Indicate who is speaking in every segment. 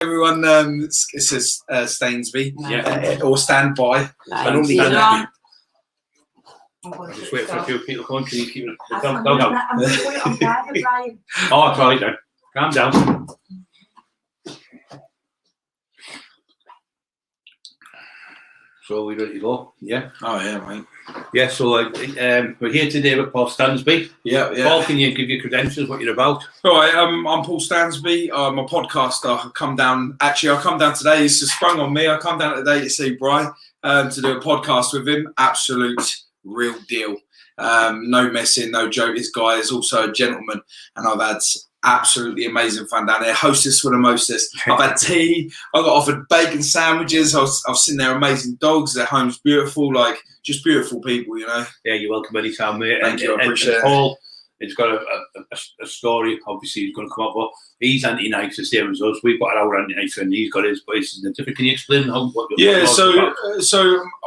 Speaker 1: Everyone, it says Stansby, or Standby.
Speaker 2: I'll just wait for a few people to come on. Can you keep it? Don't go.
Speaker 3: I'm going to put it on private, Brian.
Speaker 2: Oh, that's right then. Calm down. So we ready to go? Yeah.
Speaker 1: Oh yeah, mate.
Speaker 2: Yeah. So we're here today with Paul Stansby.
Speaker 1: Yeah.
Speaker 2: Paul, can you give your credentials? What you're about?
Speaker 1: All right. I'm Paul Stansby. I'm a podcaster. I come down today. It's just sprung on me. I come down today to see Brian to do a podcast with him. Absolute real deal. No messing, no joke. This guy is also a gentleman, and I've had absolutely amazing fun down there. Hostess for the mostest. I've had tea. I got offered bacon sandwiches. I've seen their amazing dogs. Their home's beautiful. Like, just beautiful people, you know.
Speaker 2: Yeah, you're welcome anytime, mate.
Speaker 1: Thank you. I appreciate it.
Speaker 2: Paul, it's got a story. Obviously, he's going to come up, but he's anti-knife the same as us. We've got our anti-knife, and he's got his, but it's different. Can you explain what?
Speaker 1: Yeah, so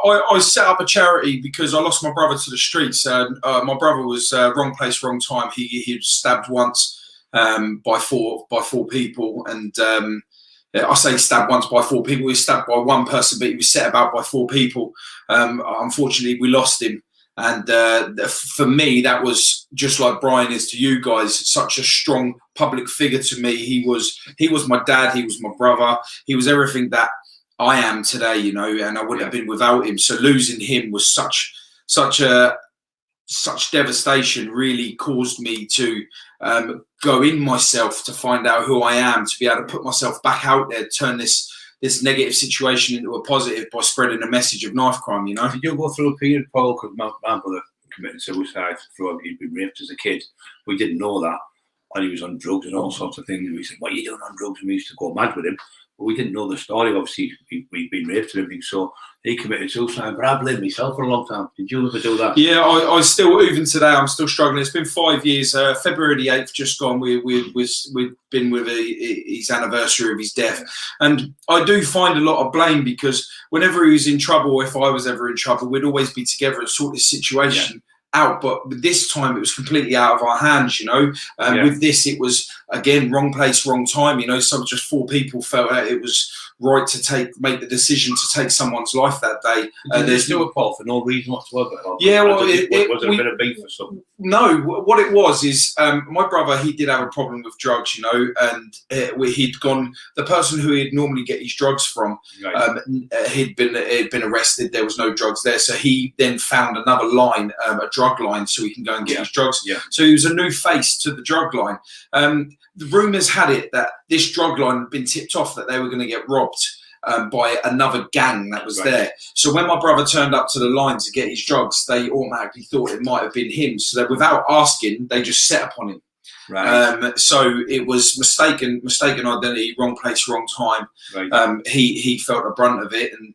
Speaker 1: I set up a charity because I lost my brother to the streets. My brother was wrong place, wrong time. He was stabbed once. By four people, and I say stabbed once by four people. He was stabbed by one person, but he was set about by four people. Unfortunately, we lost him, and for me, that was just like Brian is to you guys. Such a strong public figure to me. He was my dad. He was my brother. He was everything that I am today, you know. And I wouldn't have been without him. So losing him was such devastation. Really caused me to go in myself to find out who I am, to be able to put myself back out there, turn this negative situation into a positive by spreading a message of knife crime, you know.
Speaker 2: Did you go through a period, Paul, because my brother committed suicide through he'd been raped as a kid? We didn't know that, and he was on drugs and all sorts of things, and we said, what are you doing on drugs? And we used to go mad with him, but we didn't know the story. Obviously, we'd been raped and everything, so he committed suicide, but I blamed myself for a long time. Did you ever do that? Yeah,
Speaker 1: I still, even today, I'm still struggling. It's been 5 years. February the 8th just gone. We've been with his anniversary of his death. And I do find a lot of blame because whenever he was in trouble, if I was ever in trouble, we'd always be together and sort this situation out. But this time it was completely out of our hands, you know. With this, it was, again, wrong place, wrong time, you know. So just four people felt that it was right to make the decision to take someone's life that day.
Speaker 2: There's no Paul for no reason whatsoever.
Speaker 1: Yeah, well,
Speaker 2: was it a bit of beef or something?
Speaker 1: No, what it was is my brother, he did have a problem with drugs, you know, and he'd gone. The person who he'd normally get his drugs from, he'd been arrested. There was no drugs there, so he then found another line, a drug line, so he can go and get his drugs. Yeah. So he was a new face to the drug line. The rumours had it that this drug line had been tipped off that they were going to get robbed by another gang that was there. So when my brother turned up to the line to get his drugs, they automatically thought it might have been him. So that without asking, they just set upon him. Right. So it was mistaken identity, wrong place, wrong time. Right. He felt the brunt of it. And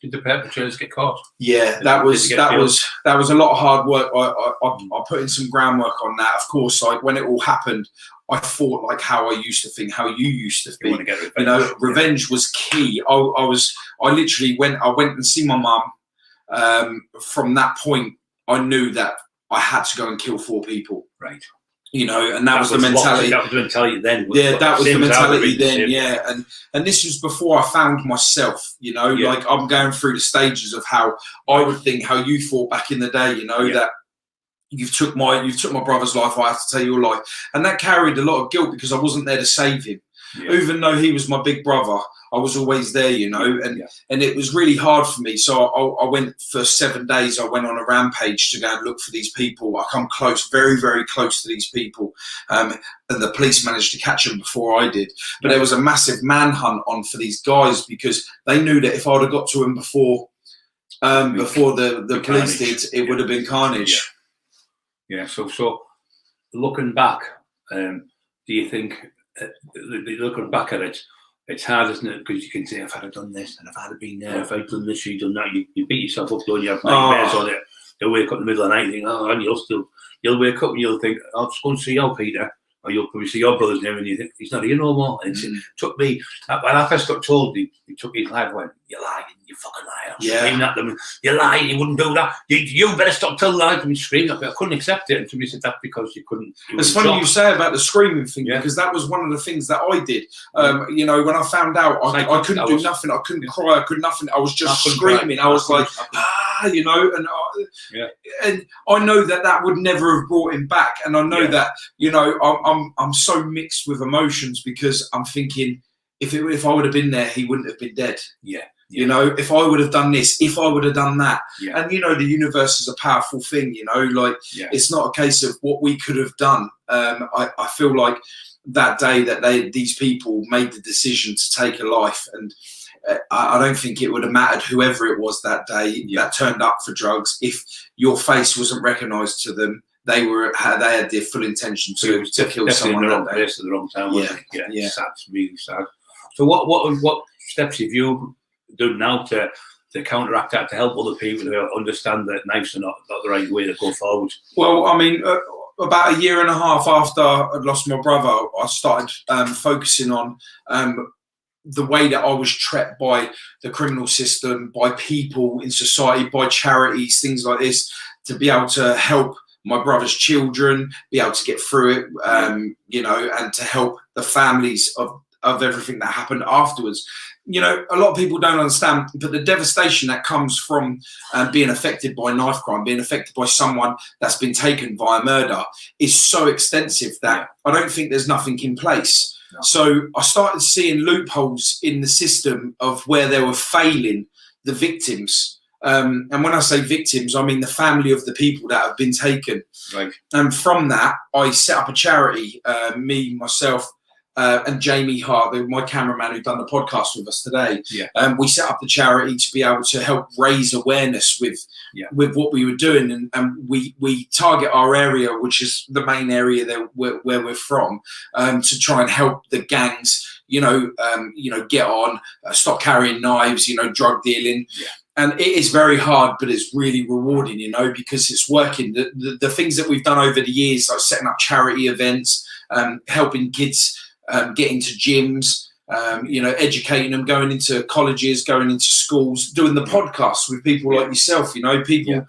Speaker 2: did the perpetrators get caught?
Speaker 1: Yeah, that was a lot of hard work. I put in some groundwork on that. Of course, when it all happened, I thought like how I used to think, how you used to think. You know, revenge was key. I literally went and see my mum. From that point, I knew that I had to go and kill four people. Right. You know, and that was the mentality. That was the mentality then. Yeah, that was the mentality then. Yeah, and this was before I found myself. You know, like I'm going through the stages of how I would think, how you thought back in the day. You know that. You've took my brother's life. I have to take your life, and that carried a lot of guilt because I wasn't there to save him. Yeah. Even though he was my big brother, I was always there, you know, and it was really hard for me. So I went for 7 days. I went on a rampage to go and look for these people. I come close, very, very close to these people, and the police managed to catch them before I did. But there was a massive manhunt on for these guys because they knew that if I'd have got to them before the police did, it would have been carnage.
Speaker 2: Yeah, so looking back, do you think, looking back at it, it's hard, isn't it? Because you can say, if I'd have done this, and if I'd have been there, if I'd done this, you've done that, you beat yourself up, don't you? Have nightmares on it. You'll wake up in the middle of the night and think, and you'll wake up and you'll think, I'll just go and see you, Peter. Or you'll probably see your brother's name and you think, he's not here no more. And it took me, when I first got told he took his life, I went, you're lying, you fucking lying. I'm
Speaker 1: Yeah.
Speaker 2: screaming at them, you're lying, you wouldn't do that. You better stop telling lies. I'm screaming at me. I couldn't accept it. And somebody said, that's because you couldn't.
Speaker 1: It's funny you say about the screaming thing, because that was one of the things that I did. You know, when I found out, I couldn't do nothing. I couldn't cry. I couldn't nothing. I was just screaming.
Speaker 2: Cry.
Speaker 1: I was like, you know, and I know that would never have brought him back. And I know that, you know, I'm so mixed with emotions, because I'm thinking, if I would have been there, he wouldn't have been dead.
Speaker 2: Yeah.
Speaker 1: You know, if I would have done this, if I would have done that.
Speaker 2: Yeah.
Speaker 1: And, you know, the universe is a powerful thing, you know, like it's not a case of what we could have done. I feel like that day that these people made the decision to take a life, and I don't think it would have mattered whoever it was that day that turned up for drugs. If your face wasn't recognised to them, they had their full intention to kill someone
Speaker 2: in the wrong
Speaker 1: that day.
Speaker 2: place at the wrong time.
Speaker 1: Yeah.
Speaker 2: Sad, really sad. So what steps have you done now to counteract that, to help other people to understand that knives are not the right way to go forward?
Speaker 1: Well, I mean, about a year and a half after I'd lost my brother, I started focusing on the way that I was trapped by the criminal system, by people in society, by charities, things like this, to be able to help my brother's children be able to get through it, you know, and to help the families of everything that happened afterwards. You know, a lot of people don't understand, but the devastation that comes from being affected by knife crime, being affected by someone that's been taken via murder, is so extensive that I don't think there's nothing in place. No. So I started seeing loopholes in the system of where they were failing the victims. And when I say victims, I mean the family of the people that have been taken.
Speaker 2: Right.
Speaker 1: And from that, I set up a charity, me, myself, and Jamie Hart, my cameraman who done the podcast with us today. We set up the charity to be able to help raise awareness with what we were doing, and we target our area, which is the main area where we're from, to try and help the gangs, you know, get on, stop carrying knives, you know, drug dealing. And it is very hard, but it's really rewarding, you know, because it's working. The things that we've done over the years, like setting up charity events, helping kids get into gyms, you know, educating them, going into colleges, going into schools, doing the podcasts with people like yourself, you know, people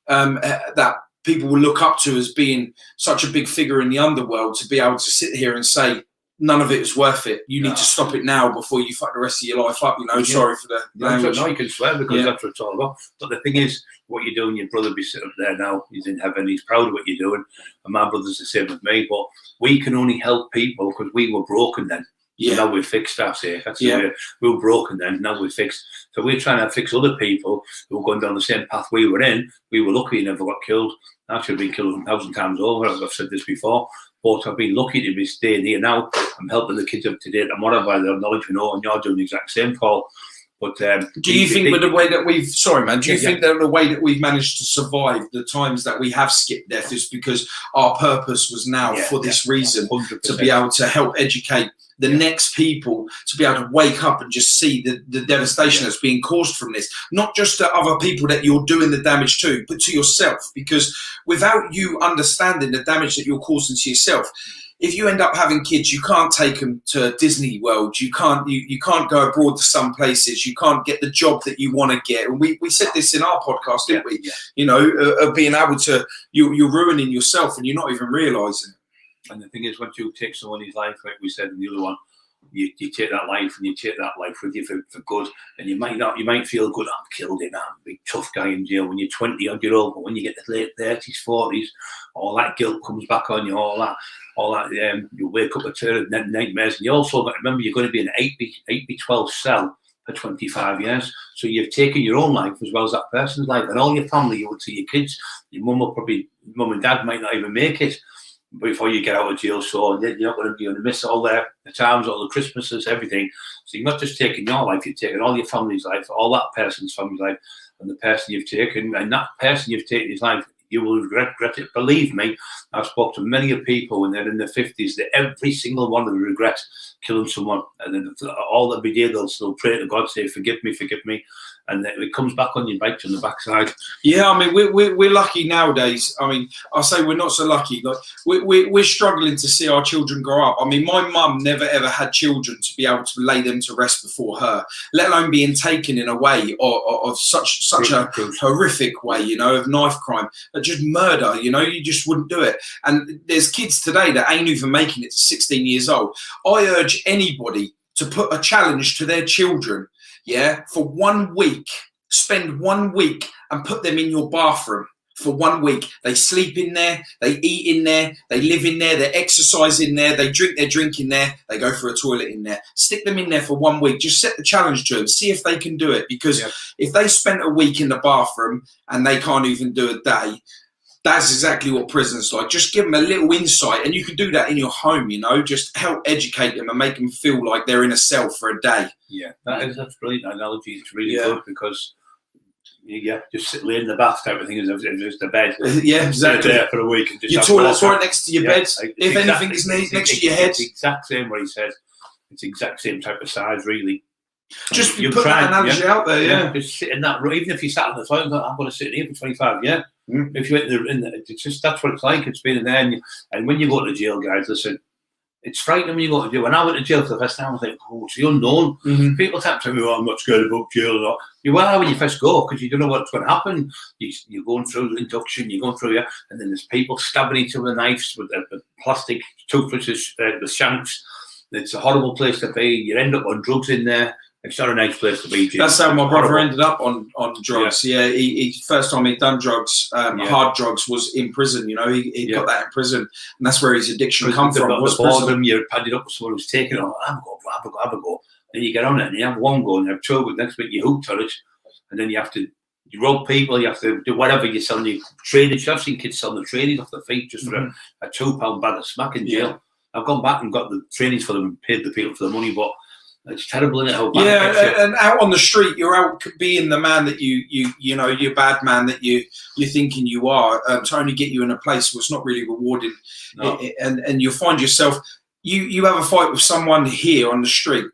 Speaker 1: that people will look up to as being such a big figure in the underworld, to be able to sit here and say, none of it is worth it. You need to stop it now before you fuck the rest of your life up, you know. Sorry for the language.
Speaker 2: No, you can swear, because that's what it's all about. But the thing is, what you're doing, your brother be sitting up there now, he's in heaven, he's proud of what you're doing, and my brother's the same with me. But we can only help people because we were broken then. Now we've fixed ourselves. We were broken then, now we're fixed. So we're trying to fix other people who are going down the same path we were in. We were lucky he never got killed. I should have been killed 1,000 times over, as I've said this before. But I've been lucky to be staying here now. I'm helping the kids up to date. I'm whatever the knowledge we know, and you're doing the exact same, Paul. But
Speaker 1: do you think with the way that we've, do you think that the way that we've managed to survive the times that we have skipped death is because our purpose was now for this reason, 100%. To be able to help educate the next people, to be able to wake up and just see the devastation that's being caused from this, not just to other people that you're doing the damage to, but to yourself, because without you understanding the damage that you're causing to yourself, if you end up having kids, you can't take them to Disney World. You can't go abroad to some places. You can't get the job that you want to get. And we said this in our podcast, didn't we? You know, of being able to, you're ruining yourself and you're not even realising it.
Speaker 2: And the thing is, once you take someone's life, like we said in the other one, you take that life and you take that life with you for good. And you might feel good, I've killed him, I'm a big tough guy in jail when you're 20-odd-year-old, but when you get to the late 30s, 40s, all that guilt comes back on you, all that you wake up with nightmares. And you also got to remember, you're going to be in an 8x12 cell for 25 years. So you've taken your own life as well as that person's life, and all your family, you would see your kids, your mum and dad might not even make it before you get out of jail. So you're not going to miss all the times, all the Christmases, everything. So you're not just taking your life, you're taking all your family's life, all that person's family's life, and the person you've taken, and that person you've taken his life, You will regret it. Believe me, I've spoke to many of people when they're in their 50s that every single one of them regret killing someone, and then all every day they'll still pray to God, say, forgive me, and then it comes back on your bike on the backside.
Speaker 1: Yeah, I mean, we're lucky nowadays. I mean, I say we're not so lucky. Like we're struggling to see our children grow up. I mean, my mum never ever had children to be able to lay them to rest before her, let alone being taken in a way of such a horrific way, you know, of knife crime, just murder. You know, you just wouldn't do it. And there's kids today that ain't even making it to 16 years old. I urge anybody to put a challenge to their children. Yeah, for 1 week, spend 1 week and put them in your bathroom for 1 week. They sleep in there, they eat in there, they live in there, they exercise in there, they drink their drink in there, they go for a toilet in there. Stick them in there for 1 week. Just set the challenge to them, see if they can do it. Because if they spent a week in the bathroom and they can't even do a day, that's exactly what prison's like. Just give them a little insight, and you can do that in your home, you know, just help educate them and make them feel like they're in a cell for a day.
Speaker 2: Yeah, that's brilliant analogy. It's really good because just lay in the bath type of thing as if it's just a bed.
Speaker 1: Yeah, exactly.
Speaker 2: There for a week and just
Speaker 1: your toilet's right next to your bed. If anything is next to your head.
Speaker 2: It's the exact same what he says. It's the exact same type of size, really.
Speaker 1: Just you put that analogy out there, yeah.
Speaker 2: Just sit in that room. Even if you sat on the toilet, I'm going to sit in here for 25 years. If you went in the, it's just that's what it's like. It's been in there, and when you go to jail, guys, listen, it's frightening when you go to jail. When I went to jail for the first time, I was like, oh, it's the unknown. People tap to me, oh, I'm not scared about jail or not. You are when you first go because you don't know what's going to happen. You're going through induction, you're going through and then there's people stabbing each other with knives with plastic toothbrushes, the shanks. It's a horrible place to be. You end up on drugs in there. It's not a nice place to be. Jim.
Speaker 1: That's how my brother ended up on drugs. Yeah, he first time he'd done drugs, hard drugs, was in prison. You know, he got that in prison, and that's where his addiction come from. Was prison.
Speaker 2: You're padded up with someone who's taking on. Have a go. Then you get on it, and you have one go, and you have two. But next week you hooked on it, and then you have to rob people. You have to do whatever you're selling. You training. I've seen kids selling the trainees off their feet just for a £2 bag of smack in jail. I've gone back and got the trainees for them and paid the people for the money, but. It's terrible, isn't it?
Speaker 1: And out on the street, you're out being the man that you know, you're bad man that you're thinking you are, to only get you in a place where it's not really rewarding. No. And you'll find yourself, you have a fight with someone here on the street,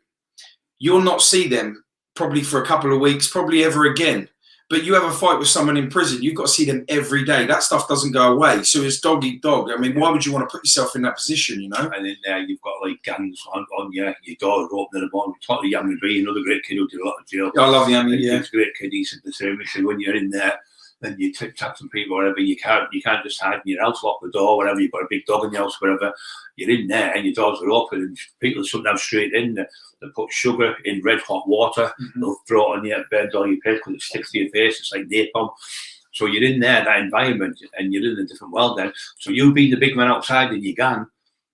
Speaker 1: you'll not see them probably for a couple of weeks, probably ever again. But you have a fight with someone in prison, you've got to see them every day. That stuff doesn't go away. So it's dog eat dog. I mean, why would you want to put yourself in that position, you know?
Speaker 2: And then there you've got like gangs on your door open in the morning. It's like the Yami B, another great kid who did a lot of jail.
Speaker 1: I love Yami, yeah.
Speaker 2: He's a great kid. He said the same. He said when you're in there, then you tap some people, whatever, you can't just hide in your house, lock the door, whatever. You've got a big dog in your house, whatever. You're in there and your doors are open, and people sometimes straight in. They put sugar in red hot water. They'll throw it on your bed or your bed because it sticks to your face. It's like napalm. So you're in there, that environment, and you're in a different world then. So you being the big man outside in your gang,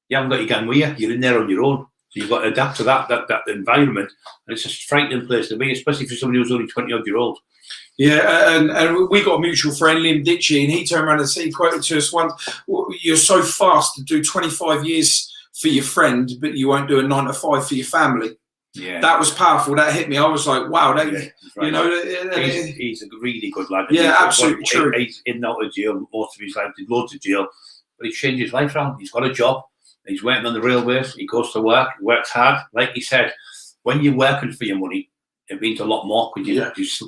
Speaker 2: you haven't got your gang with you. You're in there on your own. So you've got to adapt to that environment. And it's a frightening place to be, especially for somebody who's only 20-odd-year-old.
Speaker 1: Yeah, and we got a mutual friend, Liam Ditchy, and he turned around and said, he quoted to us once, you're so fast to do 25 years for your friend, but you won't do a 9 to 5 for your family. Yeah, that was powerful. That hit me. I was like, wow, that, right. You know.
Speaker 2: He's a really good lad.
Speaker 1: Yeah, absolutely true.
Speaker 2: He's in and out of jail most of his life, did loads of jail, but he's changed his life around. He's got a job. He's working on the railways. He goes to work, works hard. Like he said, when you're working for your money, it means a lot more because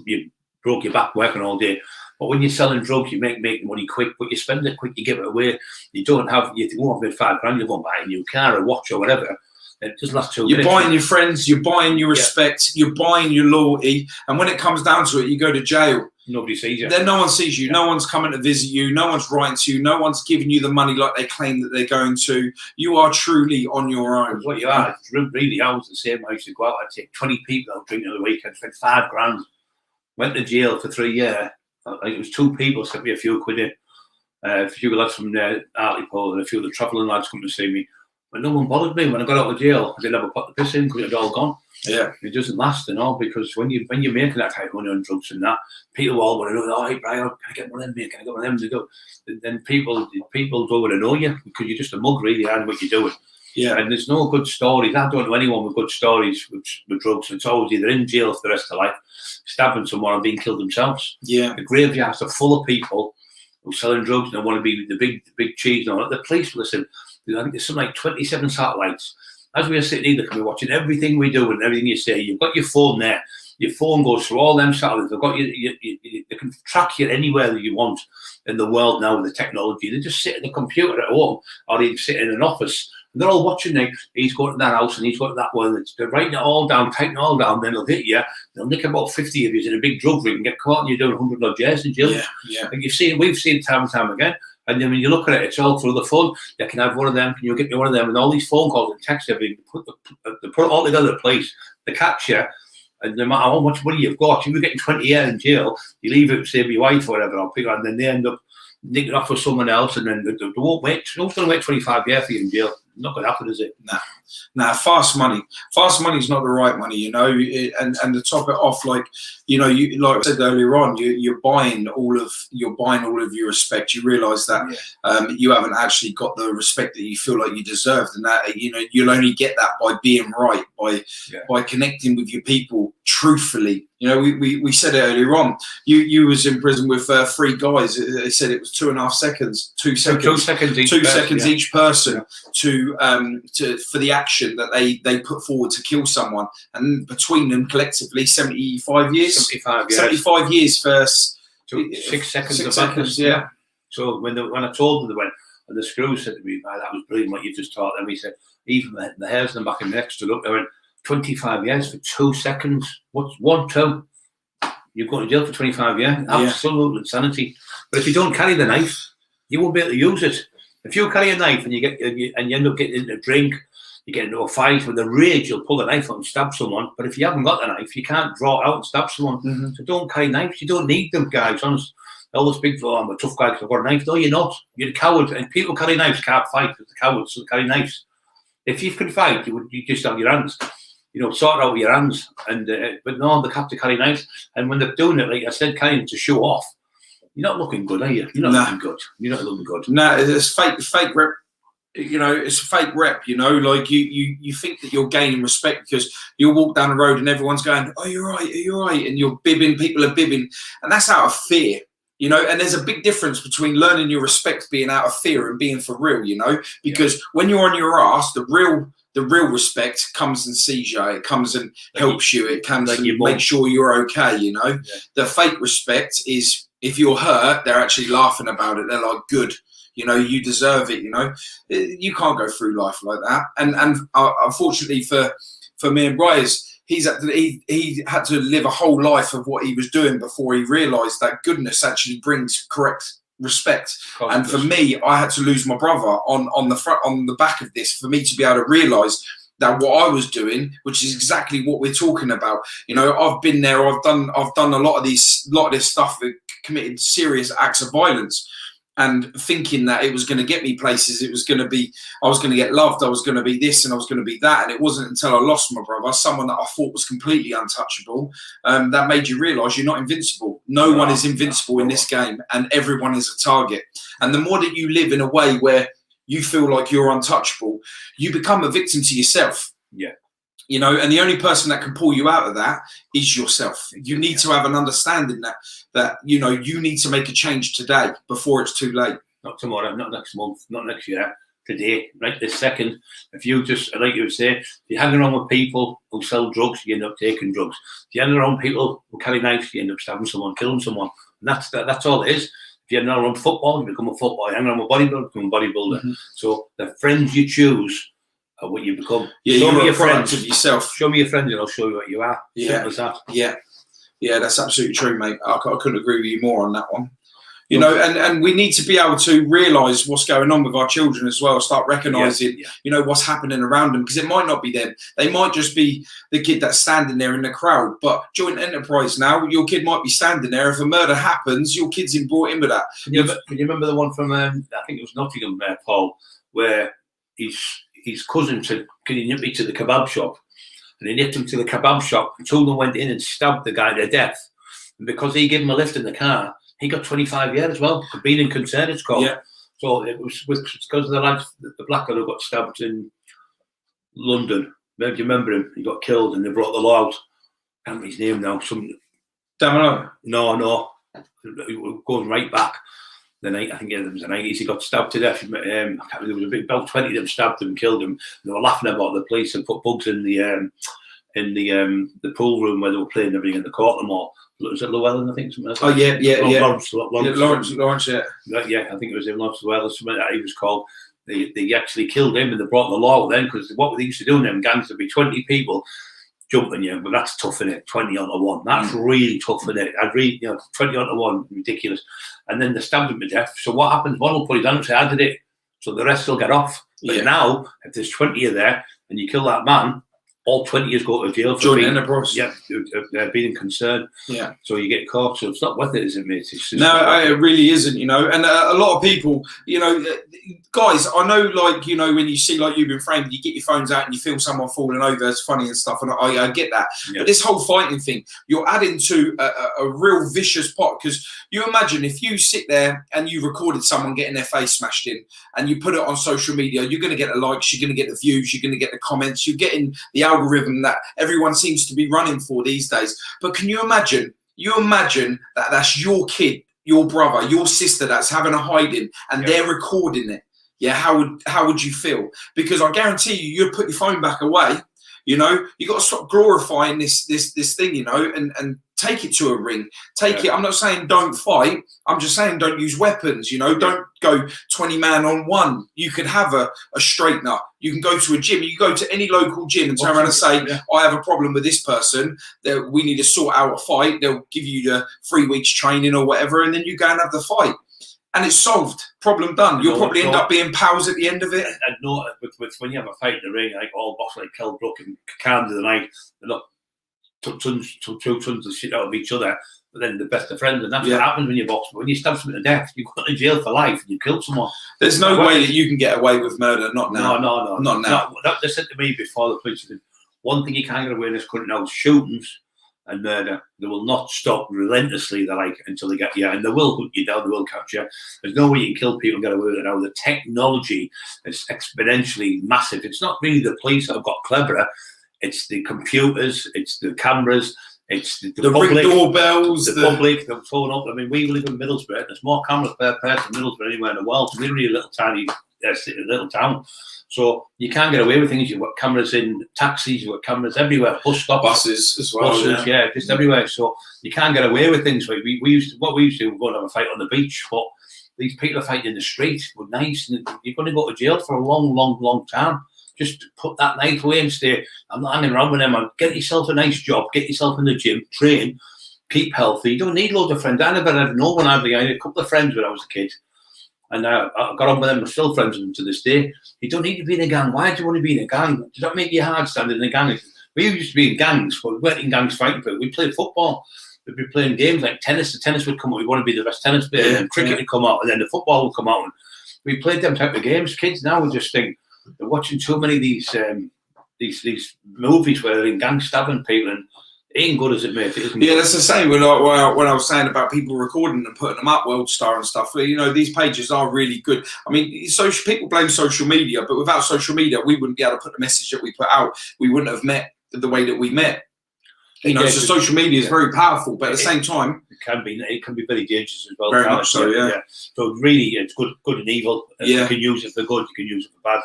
Speaker 2: you broke your back working all day. But when you're selling drugs, you make money quick, but you spend it quick, you give it away. You won't have £5 grand, you won't buy a new car, a watch or whatever. It just lasts 2 minutes.
Speaker 1: You're buying your friends, you're buying your respect, you're buying your loyalty, and when it comes down to it, you go to jail.
Speaker 2: Nobody sees you.
Speaker 1: Then no one sees you. No one's coming to visit you. No one's writing to you. No one's giving you the money like they claim that they're going to. You are truly on your own.
Speaker 2: What you are, really, I was the same. I used to go out, I'd take 20 people out drinking on the weekend, spent £5 grand. Went to jail for 3 years. It was 2 people sent me a few quid in. A few lads from Hartlepool and a few of the travelling lads come to see me. But no one bothered me when I got out of jail. I didn't have a pot to piss in because it had all gone.
Speaker 1: Yeah,
Speaker 2: it doesn't last, because when you're making that type of money on drugs and that, people all want to know, oh, hey, Brian, can I get one of them, mate? Can I get one of them to go? Then people don't want to know you because you're just a mug, really, and what you're doing. Yeah, and there's no good stories. I don't know anyone with good stories with drugs. It's always either in jail for the rest of their life, stabbing someone, or being killed themselves.
Speaker 1: Yeah,
Speaker 2: the graveyards are full of people who's selling drugs and they want to be the big cheese and all that. The police, listen, I think there's something like 27 satellites. As we are sitting here, they can be watching everything we do and everything you say. You've got your phone there. Your phone goes through all them satellites. They've got they can track you anywhere that you want in the world now with the technology. They just sit at the computer at home or they sit in an office. And they're all watching you. He's going to that house and he's got that one. They're writing it all down, typing it all down. Then they'll hit you. They'll nick about 50 of you in a big drug ring and get caught and you're doing 100 odd years in jail.
Speaker 1: Yeah.
Speaker 2: And we've seen it time and time again. And then when you look at it, it's all through the phone. You can have one of them. Can you get me one of them? And all these phone calls and texts, everything. They put it all together in a place. They catch you. And no matter how much money you've got, if you're getting 20 years in jail, you leave it, say, your wife or whatever, and then they end up nicking off for someone else, and then they won't wait. No one's going to wait 25 years for you in jail. Not going to happen, is it?
Speaker 1: Nah, fast money. Fast money is not the right money, you know. And to top it off, like, you know, you like I said earlier on, you're buying all of your respect. You realise that you haven't actually got the respect that you feel like you deserved, and that, you know, you'll only get that by being right, by connecting with your people truthfully. You know, we said it earlier on. You was in prison with 3 guys. They said it was 2.5 seconds, 2 seconds,
Speaker 2: 2 seconds each.
Speaker 1: 2 seconds each person to for the action that they put forward to kill someone, and between them collectively 75 years. 75 years for
Speaker 2: 6 seconds.
Speaker 1: 6 seconds, yeah.
Speaker 2: So when I told them, they went, and the screw said to me, "Man, that was brilliant what you just taught them." He said, even the hairs on the back of my neck stood up. They went, 25 years for 2 seconds. What's 1, 2? You're going to jail for 25 years. Absolute insanity. But if you don't carry the knife, you won't be able to use it. If you carry a knife and you end up getting into a drink, you get into a fight with the rage, you'll pull the knife out and stab someone. But if you haven't got the knife, you can't draw it out and stab someone. So don't carry knives. You don't need them, guys. Honest. All those people, I'm a tough guy because I've got a knife. No, you're not. You're a coward. And people carry knives can't fight because they're cowards, so they carry knives. If you can fight, you just have your hands. You know, sort out with your hands. And but no, they have to carry knives. And when they're doing it, like I said, carrying it to show off, you're not looking good, are you? You're not looking good. You're not looking good.
Speaker 1: No, it's fake rep. You know, it's a fake rep. You know, like you think that you're gaining respect because you'll walk down the road and everyone's going, "Oh, you're right, you're right," and you're bibbing. People are bibbing, and that's out of fear. You know, and there's a big difference between learning your respect being out of fear and being for real. You know, because when you're on your ass, the real respect comes and sees you. It comes and helps you. It comes and makes sure you're okay. You know, the fake respect is, if you're hurt, they're actually laughing about it. They're like, good, you know, you deserve it. You know, you can't go through life like that. And unfortunately for me and Bryce, he had to live a whole life of what he was doing before he realised that goodness actually brings correct respect. And for me, I had to lose my brother on the back of this for me to be able to realise that what I was doing, which is exactly what we're talking about. You know, I've been there. I've done a lot of this stuff, committed serious acts of violence, and thinking that it was going to get me places. It was going to be, I was going to get loved. I was going to be this and I was going to be that. And it wasn't until I lost my brother, someone that I thought was completely untouchable, that made you realise you're not invincible. No one is invincible in this game, and everyone is a target. And the more that you live in a way where you feel like you're untouchable, you become a victim to yourself.
Speaker 2: Yeah.
Speaker 1: You know, and the only person that can pull you out of that is yourself. You need to have an understanding that, you know, you need to make a change today before it's too late.
Speaker 2: Not tomorrow, not next month, not next year, today, right this second. If you just, like you say, if you're hanging around with people who sell drugs, you end up taking drugs. If you're hanging around people who carry knives, you end up stabbing someone, killing someone. And that's all it is. If you're hanging around football, you become a footballer. You're hanging around with bodybuilder, you become a bodybuilder. So the friends you choose are what you become.
Speaker 1: Yeah, show me your friends of yourself.
Speaker 2: Show me your friends and I'll show you what you are.
Speaker 1: Yeah.
Speaker 2: Simple as that.
Speaker 1: Yeah, that's absolutely true, mate. I couldn't agree with you more on that one. You know, and we need to be able to realise what's going on with our children as well. Start recognising, you know, what's happening around them, because it might not be them. They might just be the kid that's standing there in the crowd. But joint enterprise now, your kid might be standing there. If a murder happens, your kid's brought in with that.
Speaker 2: Can you remember the one from, I think it was Nottingham, Paul, where his cousin said, "Can you nip me to the kebab shop?" And he nipped him to the kebab shop, and two of them went in and stabbed the guy to death. And because he gave him a lift in the car, he got 25 years as well. For being in concern, it's called. Yeah. So it was because of the lads, the black guy who got stabbed in London. Do you remember him? He got killed, and they brought the law out. I can't remember his name now.
Speaker 1: Domino?
Speaker 2: No. Going right back. the night, I think it was the 90s, he got stabbed to death. There was about 20 of them stabbed him, killed him. They were laughing about the police and put bugs in the pool room where they were playing everything in the court and all. Was it Llewellyn, I think? Something like that?
Speaker 1: Oh, yeah.
Speaker 2: Lawrence,
Speaker 1: yeah.
Speaker 2: Yeah, I think it was him, Lawrence Llewellyn, something like that he was called. They actually killed him and they brought the law then, because what they used to do in them gangs would be 20 people jumping you, but that's tough, innit? 20 onto 1. That's really tough, innit? I'd read, 20 onto 1, ridiculous. And then they stabbed him to death. So what happens? One will put his hand up and say, I did it. So the rest will get off. But now, if there's 20 of there and you kill that man, all 20 years go to jail for being concerned. Yeah. So you get caught. So it's not worth it, is it, mate?
Speaker 1: No, it really isn't, And a lot of people, guys, I know, like, when you see, like, you've been framed, you get your phones out and you film someone falling over, it's funny and stuff, and I get that. Yeah. But this whole fighting thing, you're adding to a real vicious pot, because you imagine if you sit there and you recorded someone getting their face smashed in and you put it on social media, you're going to get the likes, you're going to get the views, you're going to get the comments, you're getting the algorithm that everyone seems to be running for these days. But can you imagine that that's your kid, your brother, your sister that's having a hiding and they're recording it? Yeah, how would you feel? Because I guarantee you'd put your phone back away. You got to stop glorifying this thing, and take it to a ring. Take it. I'm not saying don't fight. I'm just saying don't use weapons. Don't go 20 man on one. You could have a straightener. You can go to a gym. You go to any local gym and turn around and say, I have a problem with this person. That we need to sort out a fight. They'll give you the 3 weeks training or whatever, and then you go and have the fight. And it's solved. Problem done. You'll probably end up being pals at the end of it.
Speaker 2: And no, with when you have a fight in the ring, like all boxers like Kelbrook and Khan the night, they're not two tons of shit out of each other, but then they're best of friends. And that's what happens when you box. But when you stab someone to death, you go to jail for life and you killed someone.
Speaker 1: There's no way that you can get away with murder. Not now.
Speaker 2: No.
Speaker 1: Not now.
Speaker 2: They said to me before the police said, one thing you can't get away in this country now is shootings and murder. They will not stop relentlessly until they get you, and they will hunt you down, they will catch you. There's no way you can kill people and get away with it now. The technology is exponentially massive. It's not really the police that have got cleverer, it's the computers, it's the cameras, it's the public,
Speaker 1: ring doorbells,
Speaker 2: the public, the phone up. I mean, we live in Middlesbrough, there's more cameras per person in Middlesbrough anywhere in the world. It's really a little tiny little town. So you can't get away with things. You've got cameras in taxis, you've got cameras everywhere, bus stops,
Speaker 1: buses as well.
Speaker 2: Just everywhere. So you can't get away with things. Like we used to we'd go and have a fight on the beach, but these people are fighting in the street with knives, and you're going to go to jail for a long time. Just put that knife away and stay. I'm not hanging around with them. And get yourself a nice job, get yourself in the gym, train, keep healthy. You don't need loads of friends. I never had no one. I had a couple of friends when I was a kid. And I got on with them. I'm still friends with them to this day. You don't need to be in a gang. Why do you want to be in a gang? Does that make you hard standing in a gang? We used to be in gangs, but we weren't in gangs fighting. But we played football. We'd be playing games like tennis. The tennis would come out. We want to be the best tennis player. And cricket would come out. And then the football would come out. And we played them type of games. Kids now would just think they're watching too many of these movies where they're in gang stabbing people. And it ain't good as it may.
Speaker 1: That's the same when I was saying about people recording and putting them up, World Star and stuff. These pages are really good. I mean, people blame social media, but without social media, we wouldn't be able to put the message that we put out. We wouldn't have met the way that we met. So social media is very powerful, but at the same time, it can be very dangerous as well.
Speaker 2: Very much so, yeah. So really, it's good and evil. You can use it for good, you can use it for bad.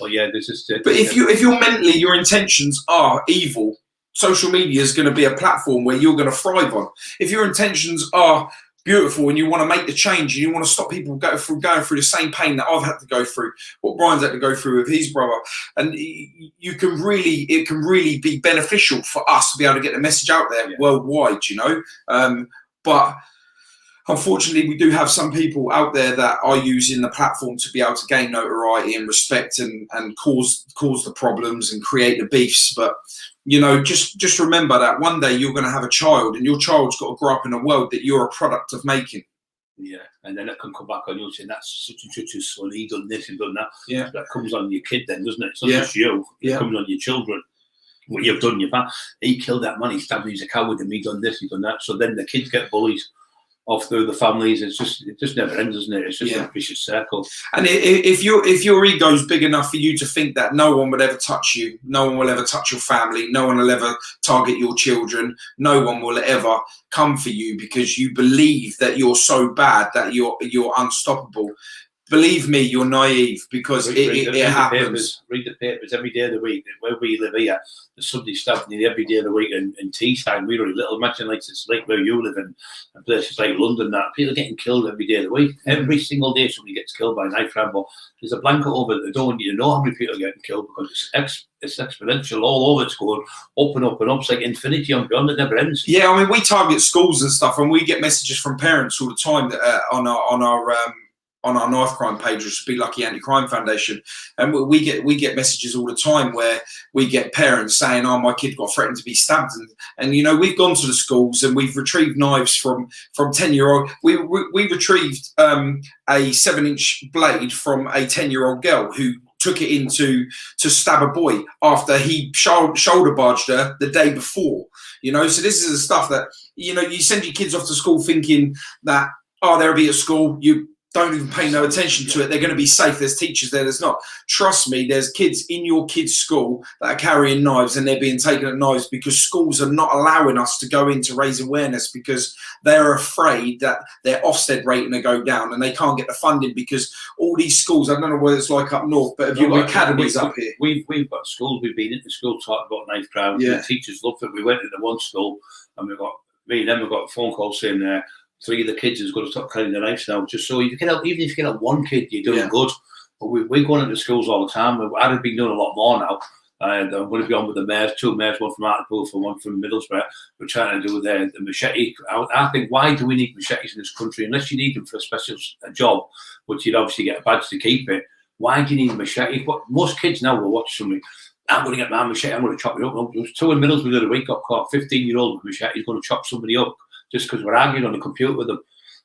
Speaker 2: But this is.
Speaker 1: But if you're mentally, your intentions are evil, social media is going to be a platform where you're going to thrive on. If your intentions are beautiful and you want to make the change and you want to stop people going through the same pain that I've had to go through, what Brian's had to go through with his brother, and it can really be beneficial for us to be able to get the message out there worldwide, but unfortunately, we do have some people out there that are using the platform to be able to gain notoriety and respect and cause the problems and create the beefs. But just remember that one day you're going to have a child, and your child's got to grow up in a world that you're a product of making.
Speaker 2: Yeah, and then it can come back on you saying that's such and such's son, he done this and done that.
Speaker 1: Yeah,
Speaker 2: that comes on your kid then, doesn't it? It's not just you. It comes on your children. What you've done, he killed that man, he stabbed him, he's a coward, and he done this, he done that. So then the kids get bullied. off through the families. It just never ends, doesn't it? It's just a vicious circle.
Speaker 1: And if your ego's big enough for you to think that no one would ever touch you, no one will ever touch your family, no one will ever target your children, no one will ever come for you because you believe that you're so bad that you're unstoppable. Believe me, you're naive because it happens.
Speaker 2: Read the papers every day of the week. Where we live here, there's somebody stabbed nearly every day of the week. And in Teesside, we're really little. Imagine like it's like where you live in places like London. That people are getting killed every day of the week. Every single day, somebody gets killed by a knife rambo. There's a blanket over it. They don't want you to know how many people are getting killed because it's exponential all over. It's going up and up and up. It's like infinity on beyond. It never ends.
Speaker 1: Yeah, I mean, we target schools and stuff, and we get messages from parents all the time that, on our knife crime page, which would be Lucky Anti-Crime Foundation, and we get messages all the time where we get parents saying, "Oh, my kid got threatened to be stabbed," and you know, we've gone to the schools and we've retrieved knives from 10-year-old. We retrieved a 7-inch blade from a 10-year-old girl who took it in to stab a boy after he shoulder barged her the day before. You know, so this is the stuff that, you know, you send your kids off to school thinking that, oh, they'll be at school. You don't even pay no attention to it. They're going to be safe. There's teachers there. There's not. Trust me, there's kids in your kids' school that are carrying knives and they're being taken at knives because schools are not allowing us to go in to raise awareness because they're afraid that their Ofsted rating will go down and they can't get the funding because all these schools, I don't know what it's like up north, but have you got academies up here?
Speaker 2: We've got schools. We've been into school talking about knife crime. Yeah. The teachers loved it. We went into one school and we got a phone call saying 3 of the kids is going to stop carrying the knives now, just so you can help. Even if you can help one kid, you're doing good. But we're going into schools all the time. I've been doing a lot more now. And I'm going to be on with the mayors, 2 mayors, one from Hartlepool and one from Middlesbrough. We're trying to do the machete. I think, why do we need machetes in this country? Unless you need them for a special job, which you'd obviously get a badge to keep it. Why do you need a machete? What most kids now will watch somebody. I'm going to get my machete. I'm going to chop it up. There was 2 in Middlesbrough the other week got caught. 15-year-old with a machete. He's going to chop somebody up just because we're arguing on the computer with them.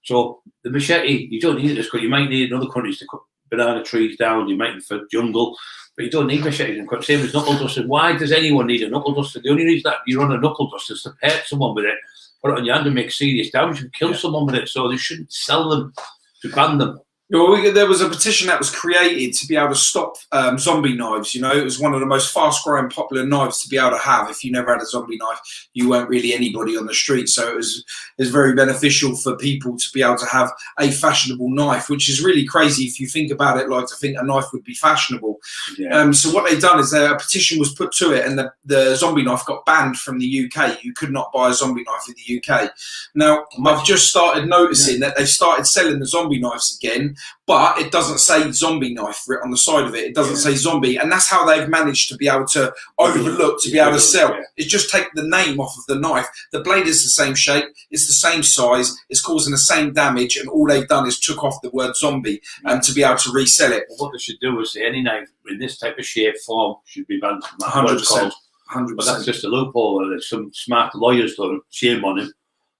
Speaker 2: So the machete, you don't need it because you might need in other countries to cut banana trees down, you might need for jungle, but you don't need machetes. And same as knuckle dusters. Why does anyone need a knuckle duster? The only reason that you run a knuckle duster is to hurt someone with it, put it on your hand and make serious damage and kill someone with it. So they shouldn't sell them, to ban them.
Speaker 1: Well, there was a petition that was created to be able to stop zombie knives. You know, it was one of the most fast-growing, popular knives to be able to have. If you never had a zombie knife, you weren't really anybody on the street. So it was very beneficial for people to be able to have a fashionable knife, which is really crazy if you think about it. Like, to think a knife would be fashionable. Yeah. So what they've done is a petition was put to it, and the zombie knife got banned from the UK. You could not buy a zombie knife in the UK. Now, I've just started noticing that they've started selling the zombie knives again. But it doesn't say zombie knife written on the side of it. It doesn't say zombie. And that's how they've managed to be able to overlook, to be able to sell. It's just take the name off of the knife. The blade is the same shape. It's the same size. It's causing the same damage. And all they've done is took off the word zombie to be able to resell it.
Speaker 2: What they should do is say any knife in this type of shape, form should be banned.
Speaker 1: 100%.
Speaker 2: 100%. But that's just a loophole. There's some smart lawyers done, shame on him.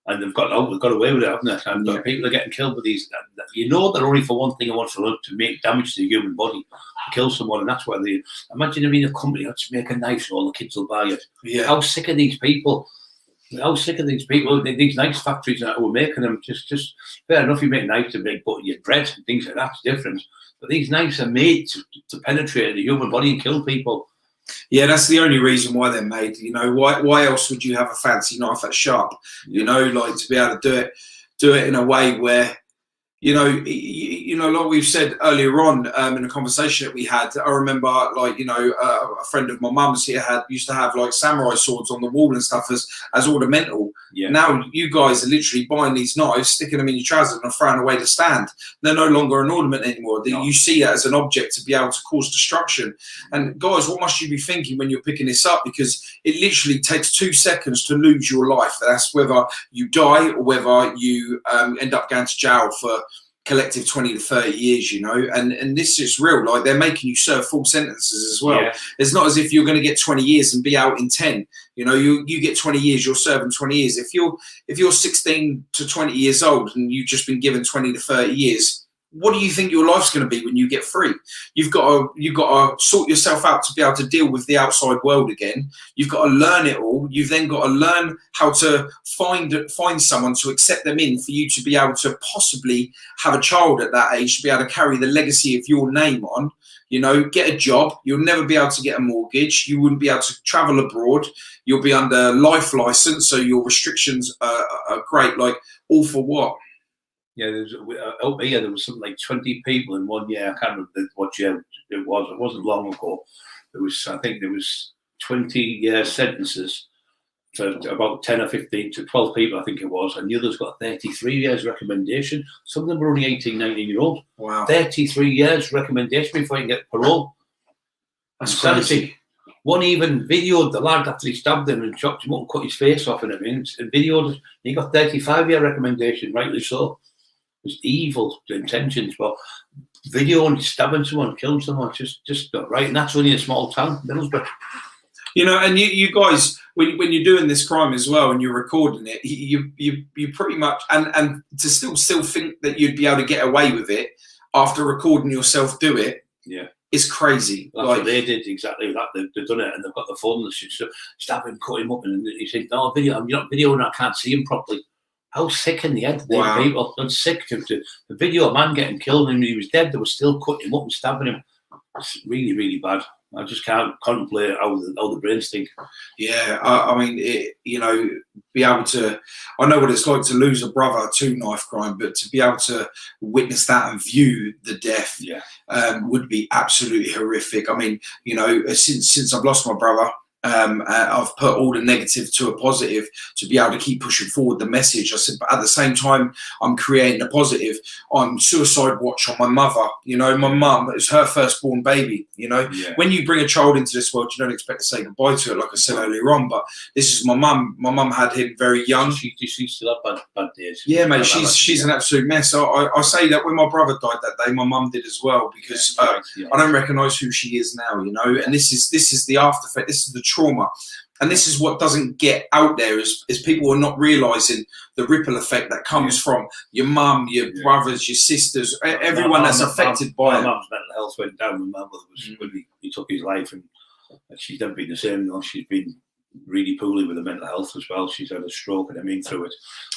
Speaker 2: And they've got away with it, haven't they? And people are getting killed with these. You know, they're only for one thing and one for another, to make damage to the human body, to kill someone, and that's why they. Imagine there being a company that's make a knife so all the kids will buy it. Yeah. How sick are these people? How sick are these people? These knife factories that were making them. Just fair enough, you make knives to make butter, your bread and things like that. It's different. But these knives are made to penetrate the human body and kill people.
Speaker 1: Yeah, that's the only reason why they're made. You know, why else would you have a fancy knife that's sharp? You know, like to be able to do it in a way where, you know, like we've said earlier on in a conversation that we had. I remember, like, you know, a friend of my mum's here used to have like samurai swords on the wall and stuff as ornamental. Yeah. Now you guys are literally buying these knives, sticking them in your trousers and throwing away the stand. They're no longer an ornament anymore. No. You see it as an object to be able to cause destruction. And guys, what must you be thinking when you're picking this up? Because it literally takes 2 seconds to lose your life. That's whether you die or whether you end up going to jail for collective 20 to 30 years, you know, and this is real. Like, they're making you serve full sentences as well. Yeah. It's not as if you're going to get 20 years and be out in 10. You know, you get 20 years, you're serving 20 years. If you're 16 to 20 years old and you've just been given 20 to 30 years, what do you think your life's going to be when you get free? You've got to sort yourself out to be able to deal with the outside world again. You've got to learn it all. You've then got to learn how to find someone to accept them in for you to be able to possibly have a child at that age, to be able to carry the legacy of your name on. You know, get a job. You'll never be able to get a mortgage. You wouldn't be able to travel abroad. You'll be under life license, so your restrictions are great. Like, all for what?
Speaker 2: Yeah, out here there was something like 20 people in 1 year. I can't remember what year it was. It wasn't long ago. I think there was 20-year sentences for about 10 or 15 to 12 people, I think it was, and the others got 33 years recommendation. Some of them were only 18, 19-year-olds.
Speaker 1: Wow.
Speaker 2: 33 years recommendation before you can get parole.
Speaker 1: That's crazy.
Speaker 2: One even videoed the lad after he stabbed him and chopped him up and cut his face off and everything. And videoed it. He got 35-year recommendation, rightly so. It's evil intentions, but videoing stabbing someone, killing someone, just not right. And that's only a small town, Middlesbrough.
Speaker 1: You know, and you guys, when you're doing this crime as well and you're recording it, you pretty much, and to still think that you'd be able to get away with it after recording yourself do it,
Speaker 2: yeah,
Speaker 1: it's crazy.
Speaker 2: That's what they did, exactly that. They've done it, and they've got the phone that should stab him, cut him up, and he said, "No, you're not videoing. I can't see him properly." How sick in the head,
Speaker 1: wow.
Speaker 2: People. That's sick. The video of a man getting killed and he was dead, they were still cutting him up and stabbing him. It's really, really bad. I just can't contemplate how the brains think.
Speaker 1: Yeah, I mean, you know, be able to, I know what it's like to lose a brother to knife crime, but to be able to witness that and view the death,
Speaker 2: yeah,
Speaker 1: would be absolutely horrific. I mean, you know, since I've lost my brother, I've put all the negative to a positive to be able to keep pushing forward the message. I said, but at the same time, I'm creating a positive. I'm suicide watch on my mother. You know, my mum, it was her firstborn baby. You know,
Speaker 2: yeah.
Speaker 1: When you bring a child into this world, you don't expect to say goodbye to it, like I said earlier on. But this is my mum. My mum had him very young.
Speaker 2: She still had bad days.
Speaker 1: Yeah, mate, she's an absolute mess. I say that when my brother died that day, my mum did as well, because I don't recognise who she is now. You know, and this is the after effect. This is the trauma, and this is what doesn't get out there is people are not realising the ripple effect that comes from your mum, your brothers, your sisters, everyone that's affected by it.
Speaker 2: My mum's mental health went down. My mother was when he took his life, and she's never been the same. You know, she's been really poorly with the mental health as well. She's had a stroke and everything through it,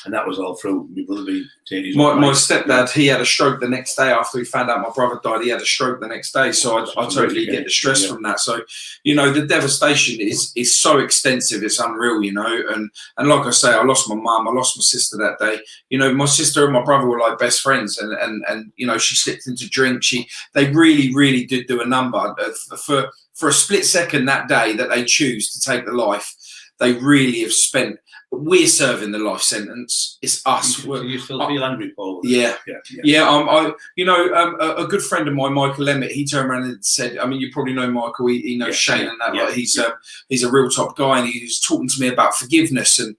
Speaker 2: and that was all through my brother being taken his
Speaker 1: my stepdad, he had a stroke the next day after he found out my brother died. He had a stroke the next day, so I totally get the stress from that. So, you know, the devastation is so extensive, it's unreal, you know. And like I say, I lost my mum, I lost my sister that day. You know, my sister and my brother were like best friends, and you know, she slipped into drink. They really did do a number for a split second that day that they choose to take the life. They really have spent. We're serving the life sentence. It's us.
Speaker 2: So you still feel angry, Paul?
Speaker 1: Yeah. You know, a good friend of mine, Michael Emmett, he turned around and said, I mean, you probably know Michael. He knows Shane and that. Like, he's a real top guy, and he was talking to me about forgiveness. And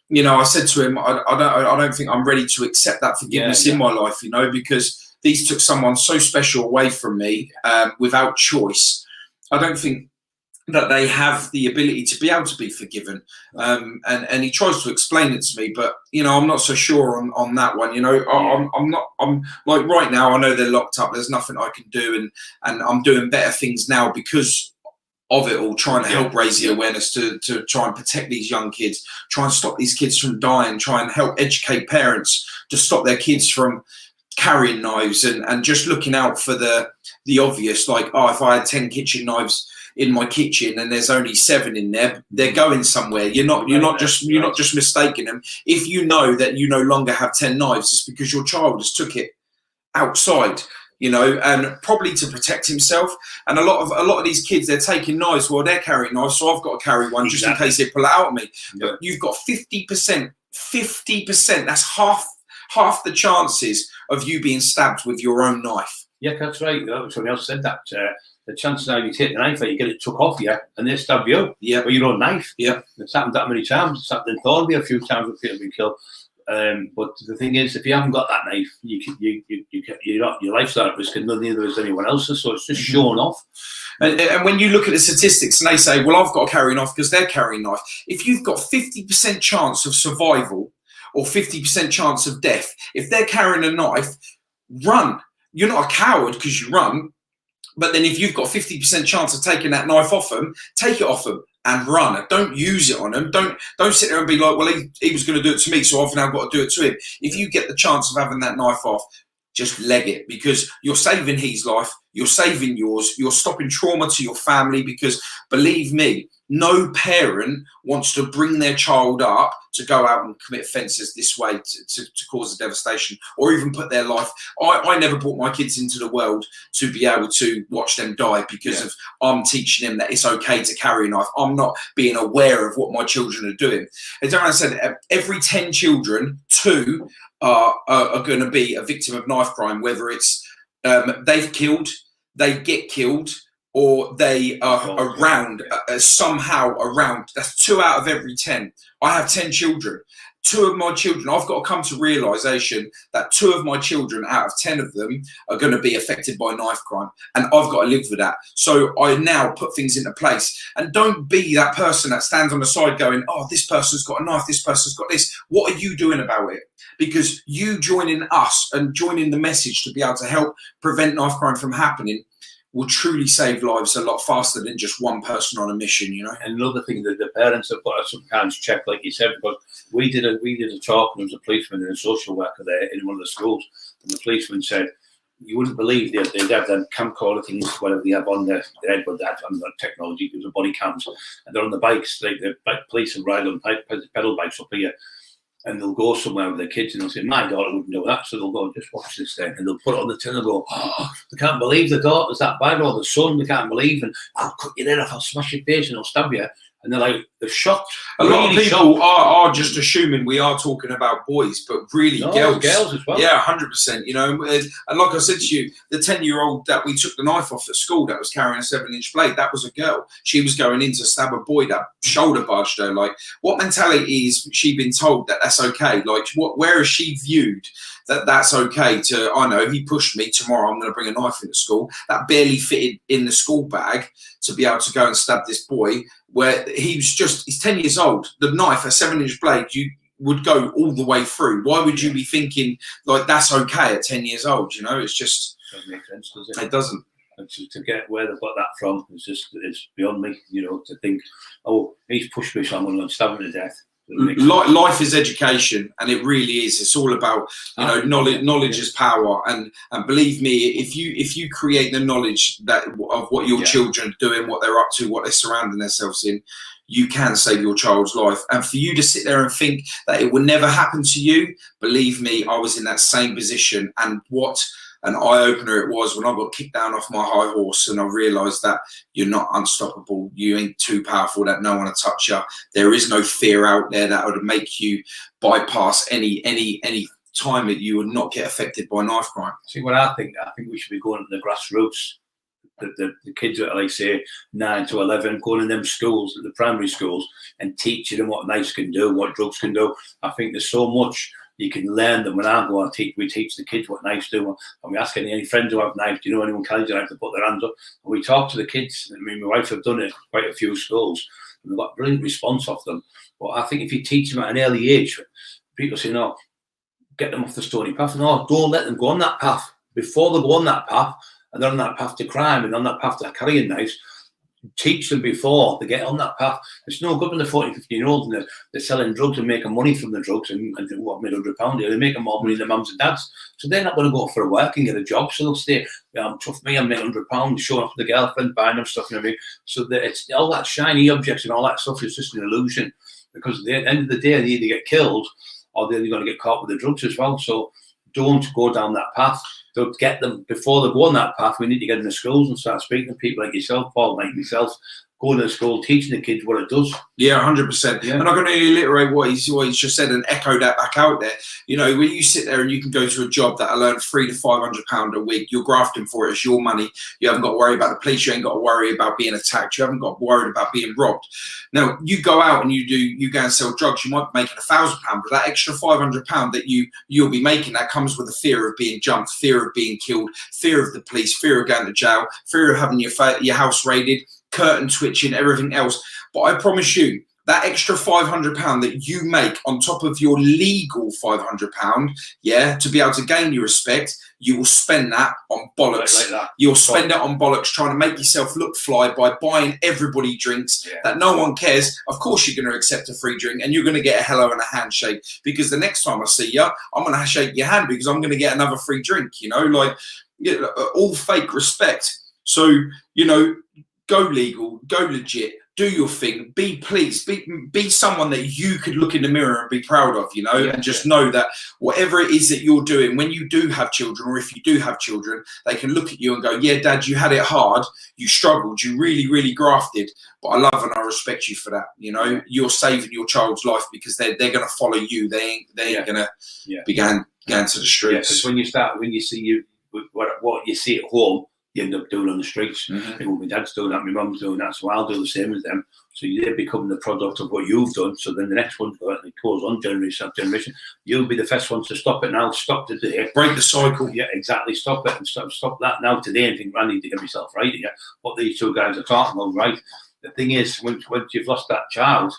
Speaker 1: you know, I said to him, I don't think I'm ready to accept that forgiveness in my life. You know, because these took someone so special away from me without choice. I don't think that they have the ability to be able to be forgiven. And he tries to explain it to me, but, you know, I'm not so sure on that one. You know, I'm like right now, I know they're locked up. There's nothing I can do. And I'm doing better things now because of it all, trying to help raise the awareness to try and protect these young kids, try and stop these kids from dying, try and help educate parents to stop their kids from carrying knives and just looking out for the obvious, like, oh, if I had 10 kitchen knives in my kitchen and there's only 7 in there, they're going somewhere. You're not just mistaking them. If you know that you no longer have 10 knives, it's because your child has took it outside, you know, and probably to protect himself. And a lot of these kids, they're taking knives while they're carrying knives, so I've got to carry one just in case they pull it out of me. But you've got 50%. That's half the chances of you being stabbed with your own knife.
Speaker 2: Yeah, that's right. Somebody else said that. The chances are you take the knife out, you get it took off you, and they stab you with your own knife. Yeah, it's happened that many times. It's happened in Thornby a few times with people have been killed. But the thing is, if you haven't got that knife, your life's at risk, and neither is anyone else's. So it's just showing off.
Speaker 1: And when you look at the statistics and they say, well, I've got to carry a knife because they're carrying a knife. If you've got 50% chance of survival or 50% chance of death, if they're carrying a knife, run. you're not a coward because you run. But then if you've got a 50% chance of taking that knife off them, take it off them and run. Don't use it on them. Don't sit there and be like, well, he was going to do it to me, so I've now got to do it to him. If you get the chance of having that knife off, just leg it, because you're saving his life, you're saving yours, you're stopping trauma to your family, because believe me, no parent wants to bring their child up to go out and commit offences this way to cause a devastation, or even put their life. I never brought my kids into the world to be able to watch them die because of I'm teaching them that it's okay to carry a knife. I'm not being aware of what my children are doing. As I said, every 10 children, 2 are going to be a victim of knife crime, whether it's they've killed, they get killed, or they are around, somehow around. That's 2 out of every 10. I have 10 children. 2 of my children, I've got to come to realisation that 2 of my children out of 10 of them are going to be affected by knife crime. And I've got to live with that. So I now put things into place. And don't be that person that stands on the side going, oh, this person's got a knife, this person's got this. What are you doing about it? Because you joining us and joining the message to be able to help prevent knife crime from happening will truly save lives a lot faster than just one person on a mission, you know.
Speaker 2: And another thing that the parents have got to sometimes check, like you said, because we did a talk, and there was a policeman and a social worker there in one of the schools, and the policeman said, you wouldn't believe they'd have them camcorder things, whatever they have on their head, but that on the technology, there's a body cams, and they're on the bikes, like the police will ride on pedal bikes up here. And they'll go somewhere with their kids and they'll say, my daughter wouldn't do that. So they'll go, just watch this thing. And they'll put it on the tin and go, oh, they can't believe the daughter's that bad, or the son, they can't believe. And I'll cut your head off, I'll smash your face and I'll stab you. And they're like, they're shocked.
Speaker 1: A lot of people are just assuming we are talking about boys, but really girls
Speaker 2: as well.
Speaker 1: Yeah, 100%. You know, and like I said to you, the 10-year-old that we took the knife off at school that was carrying a 7-inch blade, that was a girl. She was going in to stab a boy that shoulder barged her. Like, what mentality is she been told that that's okay? Like, where is she viewed that that's okay to, I know, he pushed me, tomorrow I'm going to bring a knife into school. That barely fitted in the school bag to be able to go and stab this boy, where he's 10 years old. The knife, a 7-inch blade, you would go all the way through. Why would you be thinking like that's okay at 10 years old? You know, it's just
Speaker 2: doesn't make sense, does it?
Speaker 1: It doesn't.
Speaker 2: And to get where they've got that from it's beyond me. You know, to think, oh, he's pushed me, so I'm going to stab him to death.
Speaker 1: Life is education, and it really is. It's all about, you know, knowledge is power, and believe me, if you create the knowledge that of what your children are doing, what they're up to, what they're surrounding themselves in, you can save your child's life. And for you to sit there and think that it will never happen to you, believe me, I was in that same position, and what an eye-opener it was when I got kicked down off my high horse and I realised that you're not unstoppable. You ain't too powerful that no one will touch you. There is no fear out there that would make you bypass any time that you would not get affected by knife crime.
Speaker 2: See what I think we should be going to the grassroots. The kids that are, like, say, 9 to 11, going in them schools, the primary schools, and teaching them what knives can do, what drugs can do. I think there's so much you can learn them. When I go and we teach the kids what knives do, and we ask any friends who have knives, do you know anyone carries a knife, to put their hands up? And we talk to the kids. I mean, my wife have done it quite a few schools, and we've got brilliant response off them. But I think if you teach them at an early age, people say, no, get them off the stony path. No, don't let them go on that path. Before they go on that path, and they're on that path to crime and on that path to carrying knives, teach them before they get on that path. It's no good when they're 14, 15-year-olds and they're selling drugs and making money from the drugs and what, made £100 here. They're making more money than mums and dads. So they're not going to go for a work and get a job. So they'll stay, tough me, I'm making £100, showing off to the girlfriend, buying them stuff, you know what I mean? So that it's all that shiny objects and all that stuff is just an illusion, because at the end of the day, they either get killed or they're going to get caught with the drugs as well. So don't go down that path. Don't get them before they go on that path. We need to get in the schools and start speaking to people like yourself, Paul, like myself, going to the school, teaching the kids what it does.
Speaker 1: Yeah, 100%. Yeah. And I'm going to reiterate what he's just said and echo that back out there. You know, when you sit there and you can go to a job that'll earn £300 to £500 a week, you're grafting for it. It's your money. You haven't got to worry about the police. You ain't got to worry about being attacked. You haven't got to worry about being robbed. Now, you go out and you go and sell drugs. You might be making £1,000, but that extra £500 that you'll be making, that comes with the fear of being jumped, fear of being killed, fear of the police, fear of going to jail, fear of having your house raided, curtain twitching, everything else. But I promise you, that extra £500 that you make on top of your legal £500, yeah, to be able to gain your respect, you will spend that on bollocks.
Speaker 2: Like that.
Speaker 1: You'll spend it on bollocks trying to make yourself look fly by buying everybody drinks that no one cares. Of course, you're going to accept a free drink and you're going to get a hello and a handshake, because the next time I see you, I'm going to shake your hand because I'm going to get another free drink, you know, like all fake respect. So, you know, go legal, go legit, do your thing, be pleased, be someone that you could look in the mirror and be proud of, you know, and just know that whatever it is that you're doing, when you do have children, or if you do have children, they can look at you and go, yeah, Dad, you had it hard, you struggled, you really, really grafted, but I love and I respect you for that. You know, you're saving your child's life because they're going to follow you. They ain't going to be going to the streets.
Speaker 2: Because when you see what you see at home, you end up doing on the streets. My dad's doing that, my mum's doing that, so I'll do the same as them. So they become the product of what you've done. So then the next one goes on generation after generation. You'll be the first ones to stop it now. Stop today.
Speaker 1: Break the cycle.
Speaker 2: Yeah, exactly. Stop it and stop that now today and think, I need to get myself right here. What these two guys are talking about, right? The thing is, once you've lost that child,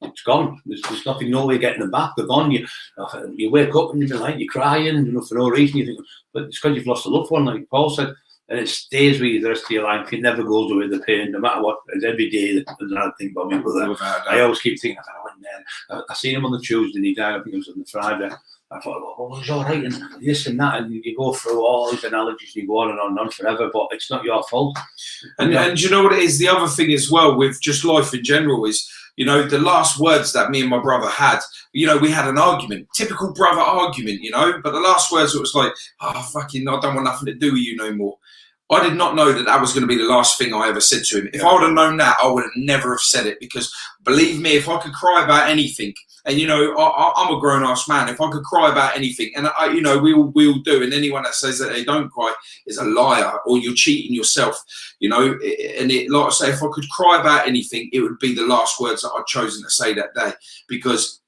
Speaker 2: it's gone. There's nothing, no way getting them back. They're gone. You wake up and you're like, you're crying, you know, for no reason. You think, but it's because you've lost a loved one, like Paul said. And it stays with you the rest of your life. It never goes away, the pain, no matter what. It's every day that I think about my brother. I always keep thinking, I went there. I seen him on the Tuesday and he died, I think it was on the Friday. I thought, oh, he's all right, and this and that. And you go through all these analogies and you go on and on forever, but it's not your fault.
Speaker 1: And you know what it is? The other thing as well with just life in general is, you know, the last words that me and my brother had, you know, we had an argument, typical brother argument, you know, but the last words, it was like, oh, fucking, I don't want nothing to do with you no more. I did not know that was going to be the last thing I ever said to him. If I would have known that, I would have never have said it, because believe me, if I could cry about anything, and, you know, I'm a grown-ass man, if I could cry about anything, and, you know, we all do, and anyone that says that they don't cry is a liar, or you're cheating yourself, you know, and like I say, if I could cry about anything, it would be the last words that I'd chosen to say that day, because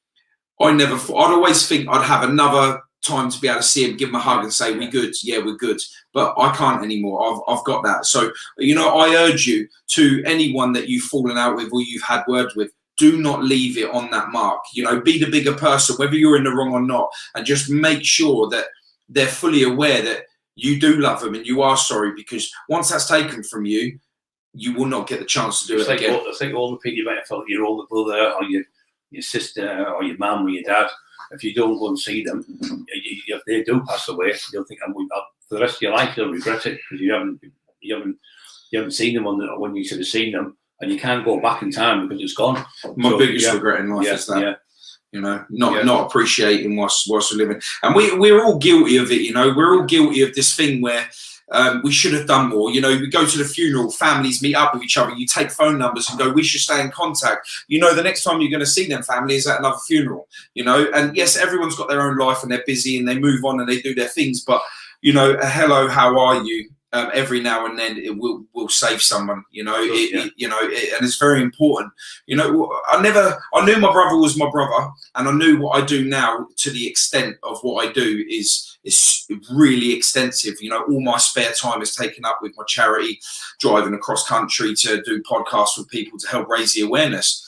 Speaker 1: I'd always think I'd have another time to be able to see him, give him a hug and say, we good, yeah, we're good, but I can't anymore. I've got that. So, you know, I urge you, to anyone that you've fallen out with or you've had words with, do not leave it on that mark. You know, be the bigger person, whether you're in the wrong or not, and just make sure that they're fully aware that you do love them and you are sorry, because once that's taken from you, you will not get the chance to do it again.
Speaker 2: It's like all the people you might have felt, your older brother or your sister or your mum or your dad. If you don't go and see them, if they do pass away, you'll think, for the rest of your life you'll regret it, because you haven't seen them when you should have seen them, and you can't go back in time because it's gone.
Speaker 1: My biggest regret in life is that. Yeah. You know, not appreciating whilst we're living, and we're all guilty of it. You know, we're all guilty of this thing where we should have done more. You know, we go to the funeral, families meet up with each other, you take phone numbers and go, we should stay in contact. You know, the next time you're going to see them family is at another funeral, you know, and yes, everyone's got their own life and they're busy and they move on and they do their things, but, you know, a hello, how are you? Every now and then it will save someone, you know. You know, and it's very important. You know, I knew my brother was my brother, and I knew what I do now, to the extent of what I do is really extensive. You know, all my spare time is taken up with my charity, driving across country to do podcasts with people to help raise the awareness.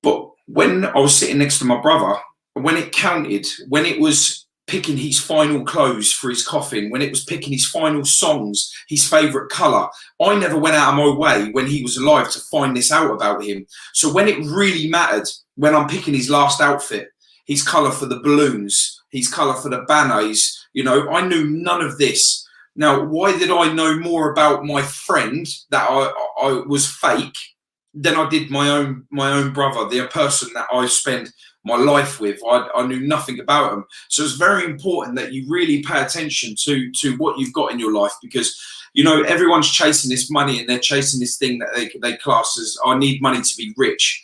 Speaker 1: But when I was sitting next to my brother, when it counted, when it was picking his final clothes for his coffin, when it was picking his final songs, his favourite colour, I never went out of my way when he was alive to find this out about him. So when it really mattered, when I'm picking his last outfit, his colour for the balloons, his colour for the banners, you know, I knew none of this. Now, why did I know more about my friend that I was fake than I did my own brother, the person that I spend my life with? I knew nothing about them. So it's very important that you really pay attention to what you've got in your life, because, you know, everyone's chasing this money and they're chasing this thing that they class as, I need money to be rich.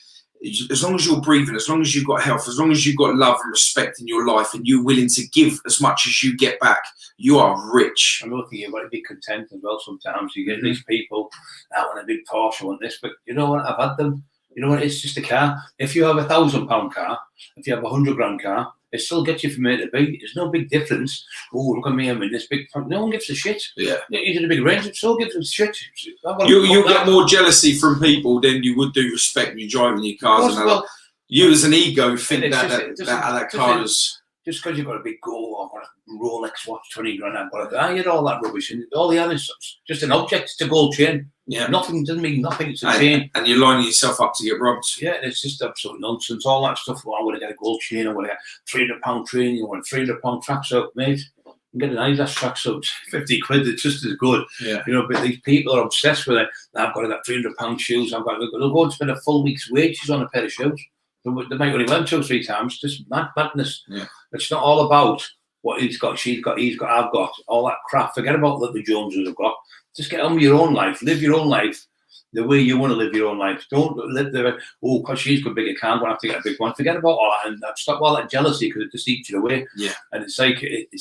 Speaker 1: As long as you're breathing, as long as you've got health, as long as you've got love and respect in your life and you're willing to give as much as you get back, you are rich.
Speaker 2: I'm looking, you've got to be content as well sometimes. You get these people, I want a big Porsche, I want this, but you know what, I've had them. You know what, it's just a car. If you have £1,000 car, if you have a 100 grand car, it still gets you from A to B. There's no big difference. Oh, look at me, I'm in this big. No one gives a shit.
Speaker 1: Yeah.
Speaker 2: He's in a big range. It still gives a shit.
Speaker 1: You'll get more jealousy from people than you would do respect when you're driving your cars. And you as an ego think that car is.
Speaker 2: Just because you've got a big goal, I've got a Rolex watch, 20 grand, I get all that rubbish, and all the others, just an object, it's a gold chain.
Speaker 1: Yeah.
Speaker 2: Nothing doesn't mean nothing, it's a chain.
Speaker 1: And you're lining yourself up to get robbed.
Speaker 2: Yeah, it's just absolute nonsense. All that stuff, well, I want to get a gold chain, I want to get £300 train, you want a £300 tracksuit, mate. You can get an Adidas tracksuit, 50 quid, it's just as good.
Speaker 1: Yeah.
Speaker 2: You know, but these people are obsessed with it. I've got to get £300 shoes, they'll go and spend a full week's wages on a pair of shoes. They might only went 2 or 3 times, just madness.
Speaker 1: Yeah.
Speaker 2: It's not all about what he's got, she's got, he's got, I've got, all that crap. Forget about what the Joneses have got. Just get on with your own life. Live your own life the way you want to live your own life. Don't live the, because she's got a bigger car, I'm going to have to get a big one. Forget about all that and stop all that jealousy because it just eats you away.
Speaker 1: Yeah.
Speaker 2: And it's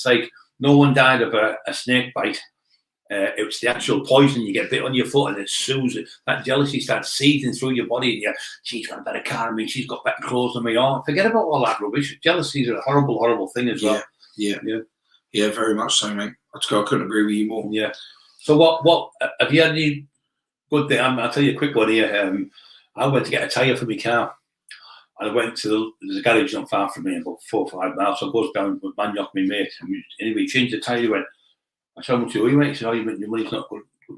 Speaker 2: like no one died of a snake bite. It's the actual poison. You get bit on your foot and it soothes it. That jealousy starts seething through your body and she's got a better car than me, she's got better clothes than me. Oh, forget about all that rubbish. Jealousy is a horrible, horrible thing as well.
Speaker 1: Yeah, very much so, mate. I couldn't agree with you more.
Speaker 2: Yeah. So what have you had any good thing? I'll tell you a quick one here. I went to get a tyre for my car. And I went to there's a garage not far from me, about 4 or 5 miles. So I goes down with Manioc, my mate. And anyway, he changed the tyre. He went, I said, how much you owe you, mate? He said, oh, your money's not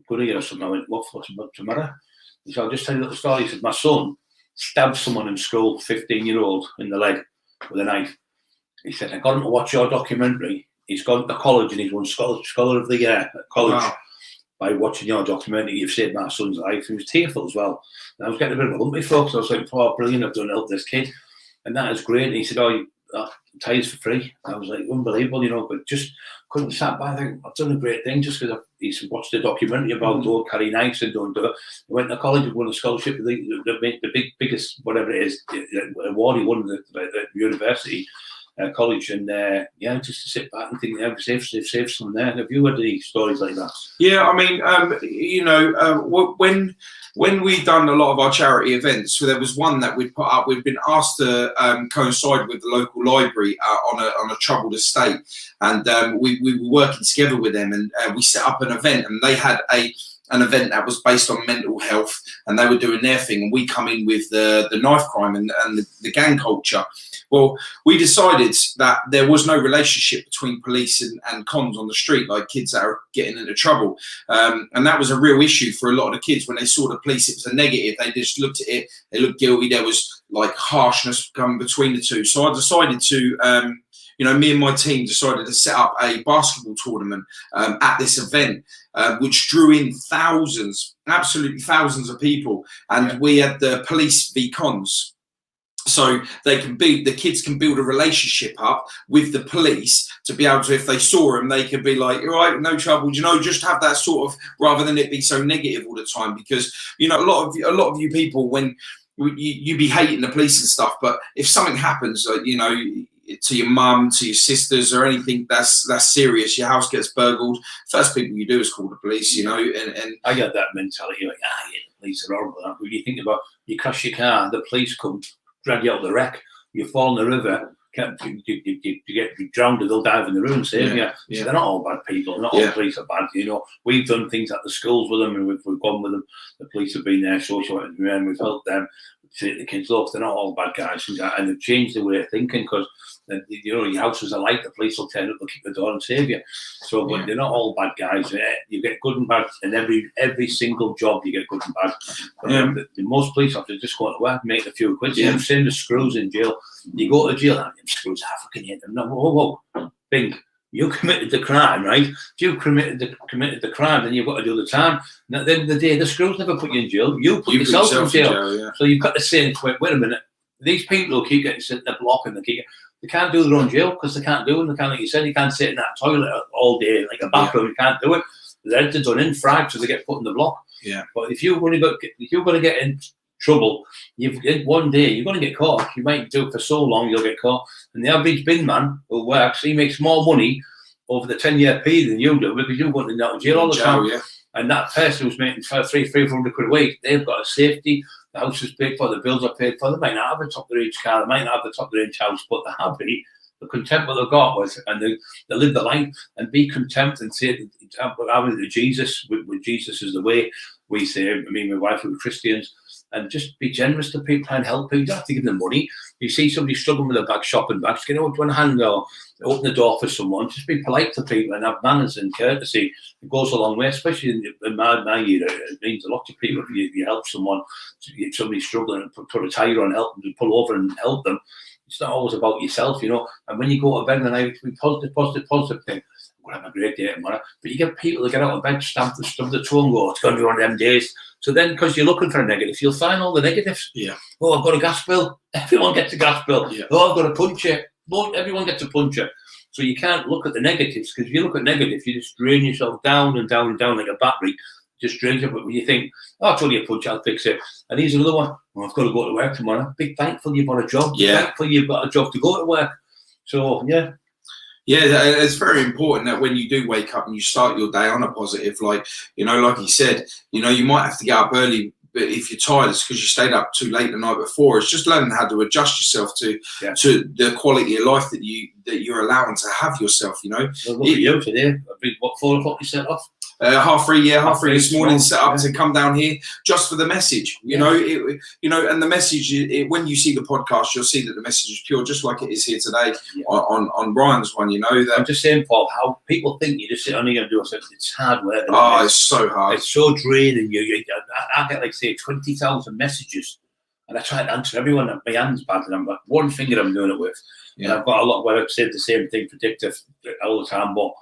Speaker 2: good here or something. I went, what's the matter? He said, I'll just tell you a little story. He said, my son stabbed someone in school, 15-year-old, in the leg with a knife. He said, I got him to watch your documentary. He's gone to college and he's won Scholar of the Year at college. Wow. By watching your documentary. You've saved my son's life. He was tearful as well. And I was getting a bit of a lumpy, folks. I was like, oh, brilliant, I've done help this kid. And that is great. And he said, oh, tyres for free. I was like, unbelievable, you know, but just couldn't sat by. I think I've done a great thing just because he's watched the documentary about don't carry knives and don't do it. He went to college and won a scholarship, the biggest, whatever it is, award he won at the university. College and just to sit back and think they've saved some there. Have you heard any stories like that?
Speaker 1: Yeah, I mean, when we'd done a lot of our charity events, so there was one that we'd put up. We'd been asked to coincide with the local library on a troubled estate, and we were working together with them, and we set up an event, and they had an event that was based on mental health, and they were doing their thing, and we come in with the knife crime and the gang culture. Well, we decided that there was no relationship between police and cons on the street, like kids that are getting into trouble. And that was a real issue for a lot of the kids. When they saw the police, it was a negative. They just looked at it, they looked guilty. There was like harshness coming between the two. So I decided to, me and my team decided to set up a basketball tournament at this event, which drew in thousands, absolutely thousands of people. And we had the police v cons. So the kids can build a relationship up with the police to be able to, if they saw them, they could be like, all right, no trouble, just have that sort of, rather than it be so negative all the time. Because, a lot of you people, when you be hating the police and stuff, but if something happens, to your mum, to your sisters or anything that's serious, your house gets burgled, first people you do is call the police, and
Speaker 2: I get that mentality, like, the police are horrible. But you think about, you crash your car, the police come, drag you out of the wreck, you fall in the river, you get drowned, they'll dive in the room, save you. So they're not all bad people, not all police are bad. We've done things at the schools with them, and we've gone with them. The police have been there, social workers, and we've helped them. The kids, look, they're not all bad guys, and they've changed the way of thinking, because your houses are like, the police will turn up, they'll kick the door and save you. So, but they're not all bad guys. You get good and bad in every single job. You get good and bad. The most police officers just go to work, make a few quid. Same as screws in jail. You go to jail, and screws fucking hit them. No, whoa, think. You committed the crime, right? If you committed the crime, then you've got to do the time. And at the end of the day, the screws never put you in jail. You put yourself in jail. So you've got to say, wait a minute. These people who keep getting sent in the block and they can't do their own jail because they can't do it. They can't, like you said, you can't sit in that toilet all day, like a bathroom. You can't do it. Their heads are done in, fragged, so they get put in the block. Yeah. But if you're going to get in trouble, one day you're going to get caught. You might do it for so long, you'll get caught. And the average bin man who works, he makes more money over the 10-year period than you do, because you're going to jail all the time. And that person who's making 300-400 quid a week, they've got a safety. The house is paid for, the bills are paid for. They might not have a top of the range car, they might not have the top of the range house, but they're happy. the content what they got was, and they live the life and be content and say, I went to Jesus, with Jesus is the way. We say, I mean, my wife, we were Christians, and just be generous to people and help people. You don't have to give them money. You see somebody struggling with a bag, shopping bag, just get out one hand or open the door for someone. Just be polite to people and have manners and courtesy. It goes a long way, especially in my era. It means a lot to people if you help someone. If somebody's struggling and put a tire on, help them to pull over and help them. It's not always about yourself, you know. And when you go to bed at night, be positive thing. We'll have a great day tomorrow. But you get people that get out of bed, stub the toe and go, it's going to be one of them days. So then, because you're looking for a negative, you'll find all the negatives.
Speaker 1: Yeah.
Speaker 2: Oh, I've got a gas bill. Everyone gets a gas bill. Yeah. Oh, I've got a puncture. Everyone gets a puncture. So you can't look at the negatives, because if you look at negatives, you just drain yourself down and down and down like a battery. Just drains you. But when you think, oh, it's only a punch, I'll fix it. And here's another one. Oh, I've got to go to work tomorrow. Be thankful you've got a job.
Speaker 1: Yeah.
Speaker 2: Be thankful you've got a job to go to work. So, yeah.
Speaker 1: Yeah, it's very important that when you do wake up and you start your day on a positive, like, you know, like he said, you know, you might have to get up early, but if you're tired, it's because you stayed up too late the night before. It's just learning how to adjust yourself to the quality of life that you're allowing to have yourself, you know.
Speaker 2: Well, look at you today. What, 4 o'clock you set off?
Speaker 1: 3:30 this morning, set up to come down here just for the message. You know, and the message. When you see the podcast, you'll see that the message is pure, just like it is here today on Brian's one. You know that.
Speaker 2: I'm just saying, Paul, how people think you just sit on here and do it. It's hard work.
Speaker 1: It's so hard.
Speaker 2: It's so draining. I get like say 20,000 messages, and I try to answer everyone. My hand's bad, and I've got one finger I'm doing it with. Yeah. And I've got a lot where I've said the same thing, predictive all the time, but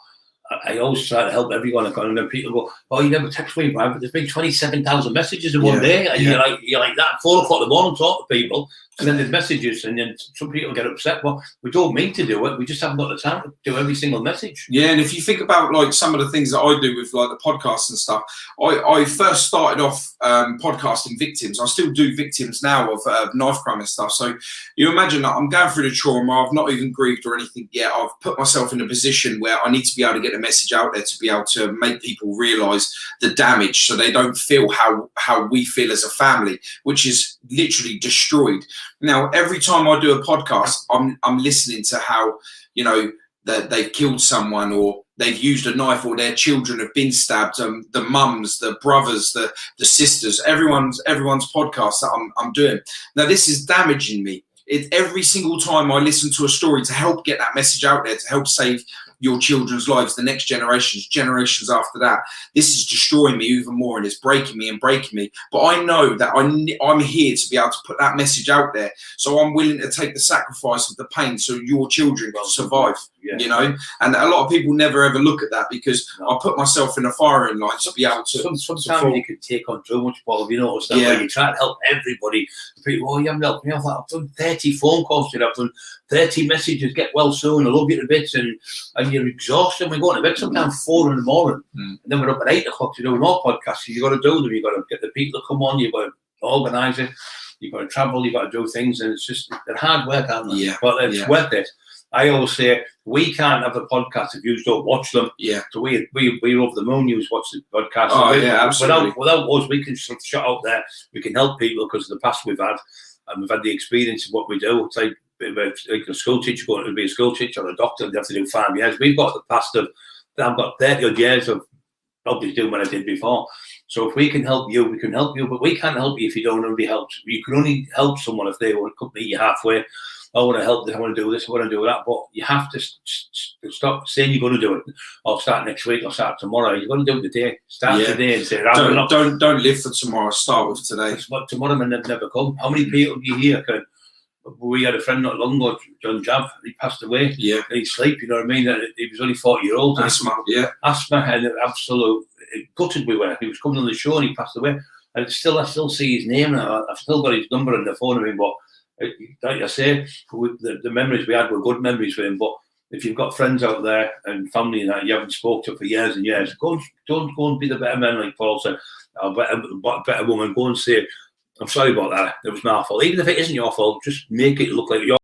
Speaker 2: I always try to help everyone. And then people go, "Oh, you never text me, Brian." But there's been 27,000 messages in one day, and you're like that. 4 o'clock in the morning, talk to people, and then there's messages, and then some people get upset. Well, we don't mean to do it. We just haven't got the time to do every single message. Yeah, and if you think about like some of the things that I do with like the podcasts and stuff, I first started off podcasting victims. I still do victims now of knife crime and stuff. So you imagine that I'm going through the trauma. I've not even grieved or anything yet. I've put myself in a position where I need to be able to get the message out there to be able to make people realise the damage, so they don't feel how we feel as a family, which is literally destroyed. Now, every time I do a podcast, I'm listening to how, you know, that they've killed someone, or they've used a knife, or their children have been stabbed. The mums, the brothers, the sisters, everyone's podcast that I'm doing. Now, this is damaging me. Every single time I listen to a story to help get that message out there, to help save your children's lives, the next generations after that, this is destroying me even more, and it's breaking me. But I know that I'm here to be able to put that message out there, so I'm willing to take the sacrifice of the pain so your children can survive. You know, and a lot of people never ever look at that, because I put myself in a firing line to be able to. Sometimes you can take on too much, Paul. You notice that when you try to help everybody, people, oh, you haven't helped me. I've done 30 phone calls today. I've done 30 messages. Get well soon. I love you to bits, and you're exhausted. We're going to bed sometimes 4 in the morning, and then we're up at 8 o'clock to do more podcasts. You got to do them. You got to get the people to come on. You got to organise it. You got to travel. You got to do things, and it's just hard work, aren't they? Yeah, but it's worth it. I always say we can't have a podcast if you don't watch them. Yeah. So we over the moon. You watch the podcast.
Speaker 1: Oh, absolutely.
Speaker 2: Without us, we can shut out there. We can help people because of the past we've had, and we've had the experience of what we do. It's like a school teacher going to be a school teacher or a doctor. They have to do 5 years. We've got the past of. I've got 30 odd years of probably doing what I did before. So if we can help you, we can help you. But we can't help you if you don't want to be helped. You can only help someone if they want to meet you halfway. I want to help this, I want to do this, I want to do that. But you have to stop saying you're going to do it. I'll start next week, I'll start tomorrow. You're going to do it today. Start today and say,
Speaker 1: don't live for tomorrow, start with today.
Speaker 2: But tomorrow may never come. How many people do you hear? We had a friend not long ago, John Jabb, he passed away. Yeah. And he'd sleep, you know what I mean? He was only 40-year-old.
Speaker 1: Asthma,
Speaker 2: Asthma, and absolute gutted we were. He was coming on the show and he passed away. And I still see his name. I've still got his number on the phone of him, but like I say, the memories we had were good memories for him. But if you've got friends out there and family that you haven't spoken to for years and years, don't go and be the better man, like Paul said, a better woman. Go and say, I'm sorry about that. It was my fault. Even if it isn't your fault, just make it look like your